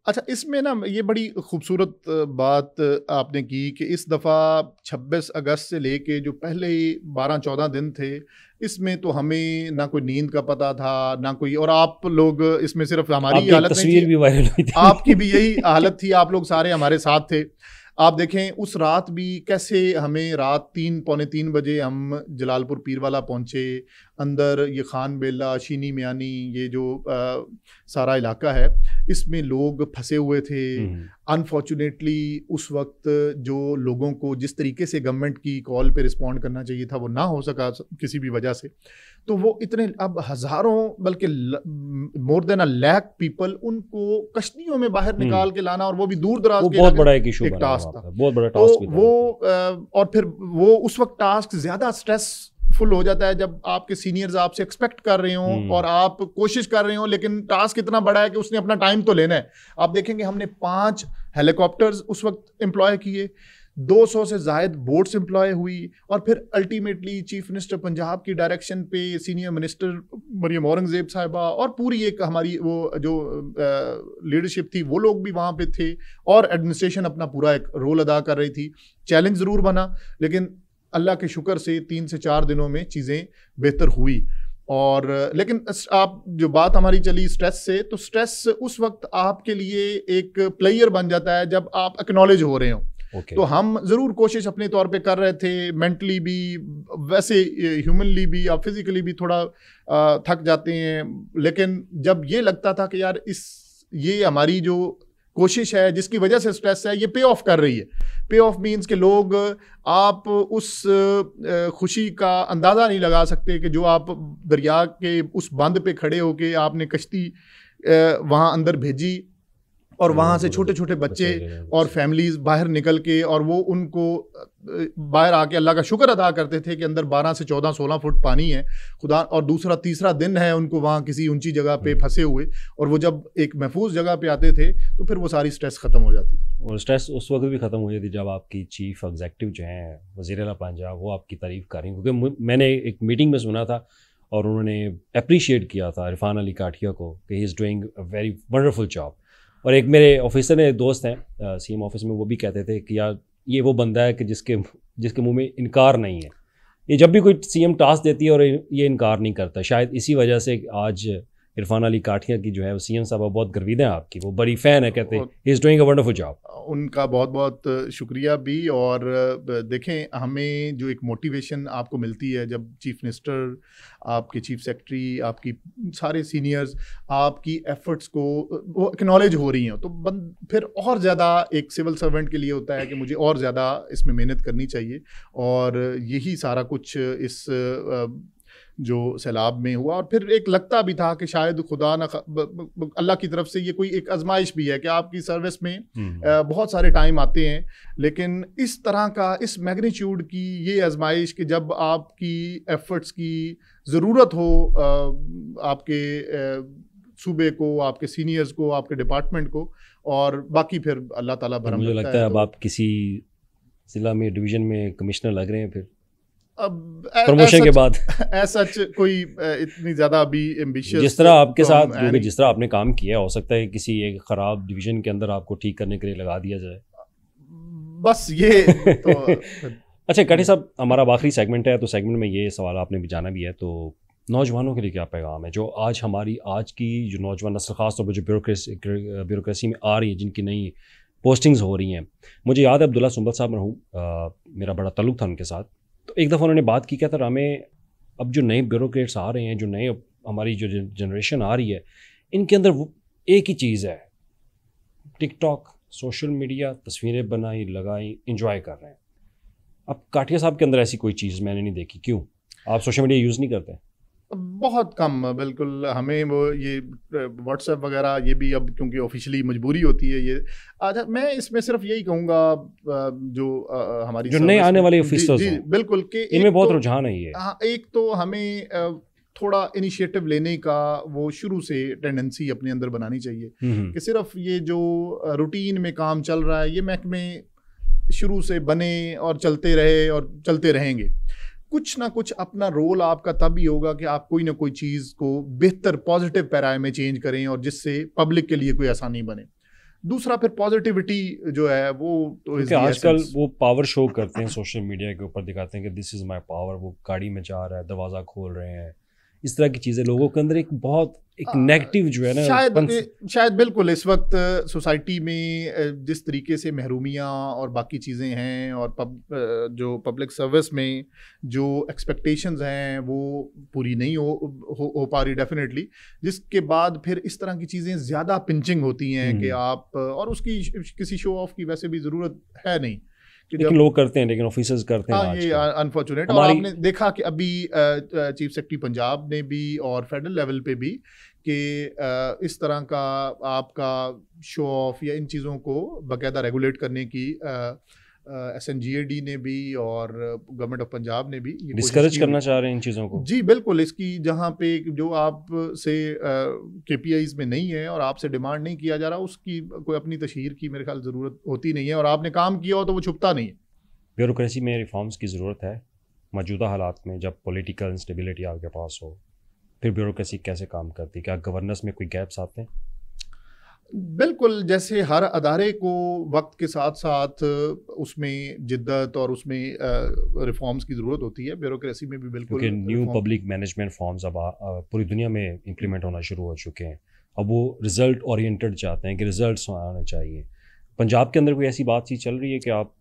اچھا, اس میں نا یہ بڑی خوبصورت بات آپ نے کی کہ اس دفعہ 26 اگست سے لے کے جو پہلے 12-14 دن تھے اس میں تو ہمیں نہ کوئی نیند کا پتہ تھا نہ کوئی, اور آپ لوگ اس میں صرف ہماری حالت تصویر بھی وائرل ہوئی تھی, آپ کی بھی یہی حالت تھی, آپ لوگ سارے ہمارے ساتھ تھے. آپ دیکھیں اس رات بھی کیسے ہمیں رات 3-3:45 بجے ہم جلال پور پیر والا پہنچے, اندر یہ خان بیلا, شینی میانی, یہ جو سارا علاقہ ہے اس میں لوگ پھنسے ہوئے تھے. انفارچونیٹلی اس وقت جو لوگوں کو جس طریقے سے گورنمنٹ کی کال پہ رسپونڈ کرنا چاہیے تھا وہ نہ ہو سکا کسی بھی وجہ سے, تو وہ اتنے اب ہزاروں بلکہ مور دین اے لیک پیپل ان کو کشتیوں میں باہر نکال کے لانا, اور وہ بھی دور دراز کے بہت بڑا ایک ایشو ٹاسک تھا, بہت بڑا ٹاسک. تو وہ اور پھر وہ اس وقت ٹاسک زیادہ اسٹریس فل ہو جاتا ہے جب آپ کے سینئرز آپ سے ایکسپیکٹ کر رہے ہوں اور آپ کوشش کر رہے ہوں, لیکن ٹاسک اتنا بڑا ہے کہ اس نے اپنا ٹائم تو لینا ہے. آپ دیکھیں گے ہم نے 5 ہیلی کاپٹرز اس وقت امپلوائے کیے, 200 سے زائد بوٹس امپلوائے ہوئی, اور پھر الٹیمیٹلی چیف منسٹر پنجاب کی ڈائریکشن پہ سینئر منسٹر مریم اورنگزیب صاحبہ اور پوری ایک ہماری وہ جو لیڈرشپ تھی وہ لوگ بھی وہاں پہ تھے, اور ایڈمنسٹریشن اپنا پورا ایک رول ادا کر رہی تھی. چیلنج ضرور بنا, لیکن اللہ کے شکر سے 3 سے 4 دنوں میں چیزیں بہتر ہوئی. اور لیکن آپ جو بات ہماری چلی سٹریس سے, تو سٹریس اس وقت آپ کے لیے ایک پلیئر بن جاتا ہے جب آپ اکنالج ہو رہے ہوں. تو ہم ضرور کوشش اپنے طور پہ کر رہے تھے, مینٹلی بھی, ویسے ہیومنلی بھی, آپ فزیکلی بھی تھوڑا تھک جاتے ہیں, لیکن جب یہ لگتا تھا کہ یار یہ ہماری جو کوشش ہے جس کی وجہ سے سٹریس ہے یہ پے آف کر رہی ہے. پے آف مینس کہ لوگ آپ اس خوشی کا اندازہ نہیں لگا سکتے کہ جو آپ دریا کے اس بند پہ کھڑے ہو کے آپ نے کشتی وہاں اندر بھیجی, اور وہاں سے چھوٹے چھوٹے بچے اور فیملیز باہر نکل کے, اور وہ ان کو باہر آ کے اللہ کا شکر ادا کرتے تھے کہ اندر 12 سے 14-16 فٹ پانی ہے خدا, اور تیسرا دن ہے ان کو وہاں کسی اونچی جگہ پہ پھنسے ہوئے, اور وہ جب ایک محفوظ جگہ پہ آتے تھے تو پھر وہ ساری سٹریس ختم ہو جاتی. اور سٹریس اس وقت بھی ختم ہو جاتی جب آپ کی چیف ایگزیکٹو جو ہیں وزیر اعلیٰ پنجاب وہ آپ کی تعریف کر رہی ہیں, کیونکہ میں نے ایک میٹنگ میں سنا تھا اور انہوں نے اپریشیٹ کیا تھا عرفان علی کاٹھیا کو کہ he is doing a very wonderful job. اور ایک میرے آفیسر نے دوست ہیں سی ایم آفس میں, وہ بھی کہتے تھے کہ یار یہ وہ بندہ ہے کہ جس کے منہ میں انکار نہیں ہے. یہ جب بھی کوئی سی ایم ٹاسک دیتی ہے اور یہ انکار نہیں کرتا. شاید اسی وجہ سے آج عرفان علی کاٹھیا کی جو ہے وہ سی ایم صاحبہ بہت گرویدہ ہیں آپ کی, وہ بڑی فین ہے, کہتے ہیں he is doing a wonderful job. ان کا بہت بہت شکریہ بھی. اور دیکھیں ہمیں جو ایک موٹیویشن آپ کو ملتی ہے جب چیف منسٹر, آپ کے چیف سیکرٹری, آپ کی سارے سینئرز آپ کی ایفرٹس کو وہ اکنالج ہو رہی ہیں, تو پھر اور زیادہ ایک سول سرونٹ کے لیے ہوتا ہے کہ مجھے اور زیادہ اس میں محنت کرنی چاہیے. اور یہی سارا کچھ اس جو سیلاب میں ہوا. اور پھر ایک لگتا بھی تھا کہ شاید خدا نہ اللہ کی طرف سے یہ کوئی ایک آزمائش بھی ہے کہ آپ کی سروس میں بہت سارے ٹائم آتے ہیں, لیکن اس طرح کا اس میگنیچیوڈ کی یہ آزمائش کہ جب آپ کی ایفرٹس کی ضرورت ہو آپ کے صوبے کو, آپ کے سینئرز کو, آپ کے ڈپارٹمنٹ کو, اور باقی پھر اللہ تعالیٰ بھرم مجھے لگتا ہے اب آپ کسی ضلع میں ڈویژن میں کمشنر لگ رہے ہیں پھر پروموشن کے بعد. ایسا کوئی اتنی زیادہ ابھی ایمبیشیس جس طرح آپ کے ساتھ کیونکہ جس طرح آپ نے کام کیا, ہو سکتا ہے کسی ایک خراب ڈویژن کے اندر آپ کو ٹھیک کرنے کے لیے لگا دیا جائے. بس یہ تو اچھا کاٹھی صاحب, ہمارا آخری سیگمنٹ ہے, تو سیگمنٹ میں یہ سوال آپ نے بھی جانا بھی ہے, تو نوجوانوں کے لیے کیا پیغام ہے جو آج کی جو نوجوان نسل, خاص طور پر جو بیوروکریسی میں آ رہی ہے, جن کی نئی پوسٹنگز ہو رہی ہیں. مجھے یاد ہے عبداللہ سنبل صاحب مرحوم, میرا بڑا تعلق تھا ان کے ساتھ, تو ایک دفعہ انہوں نے بات کی, کیا تھا, ہمیں اب جو نئے بیوروکریٹس آ رہے ہیں, جو نئے ہماری جو جنریشن آ رہی ہے, ان کے اندر وہ ایک ہی چیز ہے, ٹک ٹاک, سوشل میڈیا, تصویریں بنائی لگائی, انجوائے کر رہے ہیں. اب کاٹھیا صاحب کے اندر ایسی کوئی چیز میں نے نہیں دیکھی. کیوں آپ سوشل میڈیا یوز نہیں کرتے؟ بہت کم, بالکل. ہمیں وہ یہ واٹس ایپ وغیرہ یہ بھی اب کیونکہ آفیشلی مجبوری ہوتی ہے. یہ آج میں اس میں صرف یہی کہوں گا جو ہماری جو نئے آنے والے آفیسرز ہیں, بالکل, کہ ان میں بہت رجحان ہے یہ. ہاں, ایک تو ہمیں تھوڑا انیشیٹو لینے کا وہ شروع سے ٹینڈنسی اپنے اندر بنانی چاہیے کہ صرف یہ جو روٹین میں کام چل رہا ہے یہ محکمے شروع سے بنے اور چلتے رہے اور چلتے رہیں گے. کچھ نہ کچھ اپنا رول آپ کا تب ہی ہوگا کہ آپ کوئی نہ کوئی چیز کو بہتر پازیٹیو پیرائے میں چینج کریں, اور جس سے پبلک کے لیے کوئی آسانی بنے. دوسرا پھر پازیٹیوٹی جو ہے وہ تو آج کل وہ پاور شو کرتے ہیں سوشل میڈیا کے اوپر, دکھاتے ہیں کہ دس از مائی پاور, وہ گاڑی میں جا رہا ہے, دروازہ کھول رہے ہیں, اس طرح کی چیزیں لوگوں کے اندر ایک بہت ایک نیگیٹو جو ہے نا, شاید بالکل اس وقت سوسائٹی میں جس طریقے سے محرومیاں اور باقی چیزیں ہیں, اور جو پبلک سروس میں جو ایکسپیکٹیشنز ہیں وہ پوری نہیں ہو پا رہی ڈیفینیٹلی, جس کے بعد پھر اس طرح کی چیزیں زیادہ پنچنگ ہوتی ہیں کہ آپ, اور اس کی کسی شو آف کی ویسے بھی ضرورت ہے نہیں, لیکن لوگ کرتے ہیں, لیکن آفیسرز کرتے ہیں. ہاں, یہ انفارچونیٹ. اور آپ نے دیکھا کہ ابھی چیف سیکرٹری پنجاب نے بھی اور فیڈرل لیول پہ بھی کہ اس طرح کا آپ کا شو آف یا ان چیزوں کو باقاعدہ ریگولیٹ کرنے کی ایس این جی اے ڈی نے بھی اور گورنمنٹ آف پنجاب نے بھی ڈسکریج کرنا چاہ رہے ہیں ان چیزوں کو. جی بالکل, اس کی جہاں پہ جو آپ سے کے پی آئیز میں نہیں ہے اور آپ سے ڈیمانڈ نہیں کیا جا رہا, اس کی کوئی اپنی تشہیر کی میرے خیال ضرورت ہوتی نہیں ہے, اور آپ نے کام کیا ہو تو وہ چھپتا نہیں ہے. بیوروکریسی میں ریفارمز کی ضرورت ہے موجودہ حالات میں, جب پولیٹیکل انسٹیبلٹی آپ کے پاس ہو. پھر بیوروکریسی کیسے کام کرتی ہے؟ کیا گورننس میں کوئی گیپس آتے ہیں؟ بالکل, جیسے ہر ادارے کو وقت کے ساتھ ساتھ اس میں جدت اور اس میں ریفارمز کی ضرورت ہوتی ہے. بیوروکریسی میں بھی بالکل, کیونکہ نیو پبلک مینجمنٹ فارمز اب پوری دنیا میں امپلیمنٹ ہونا شروع ہو چکے ہیں. اب وہ رزلٹ اورینٹڈ چاہتے ہیں کہ رزلٹس آنے چاہیے. پنجاب کے اندر کوئی ایسی بات چیز چل رہی ہے کہ آپ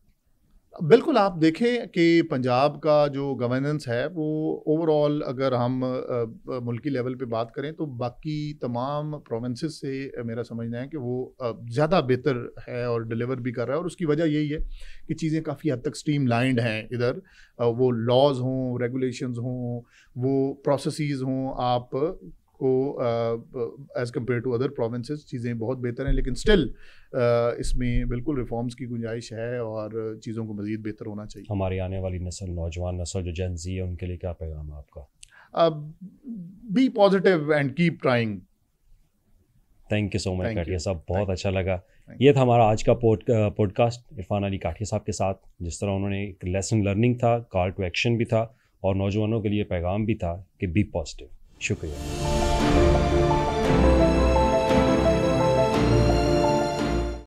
بالکل آپ دیکھیں کہ پنجاب کا جو گورننس ہے وہ اوور آل اگر ہم ملکی لیول پہ بات کریں تو باقی تمام پروونسز سے میرا سمجھنا ہے کہ وہ زیادہ بہتر ہے اور ڈیلیور بھی کر رہا ہے. اور اس کی وجہ یہی ہے کہ چیزیں کافی حد تک اسٹریم لائنڈ ہیں ادھر, وہ لاز ہوں, ریگولیشنز ہوں, وہ پروسیسز ہوں, آپ کو as compared to other provinces چیزیں بہت بہتر ہیں. لیکن اسٹل اس میں بالکل ریفارمز کی گنجائش ہے اور چیزوں کو مزید بہتر ہونا چاہیے. ہماری آنے والی نسل, نوجوان نسل جو جین زی ہے, ان کے لیے کیا پیغام ہے آپ کا؟ Be positive and keep trying. Thank you so much Kathia صاحب, بہت اچھا لگا. یہ تھا ہمارا آج کا پوڈ کاسٹ عرفان علی کاٹھیا صاحب کے ساتھ. جس طرح انہوں نے ایک لیسن لرننگ تھا, کال ٹو ایکشن بھی تھا, اور نوجوانوں کے لیے پیغام بھی تھا کہ بی پازیٹیو. شکریہ.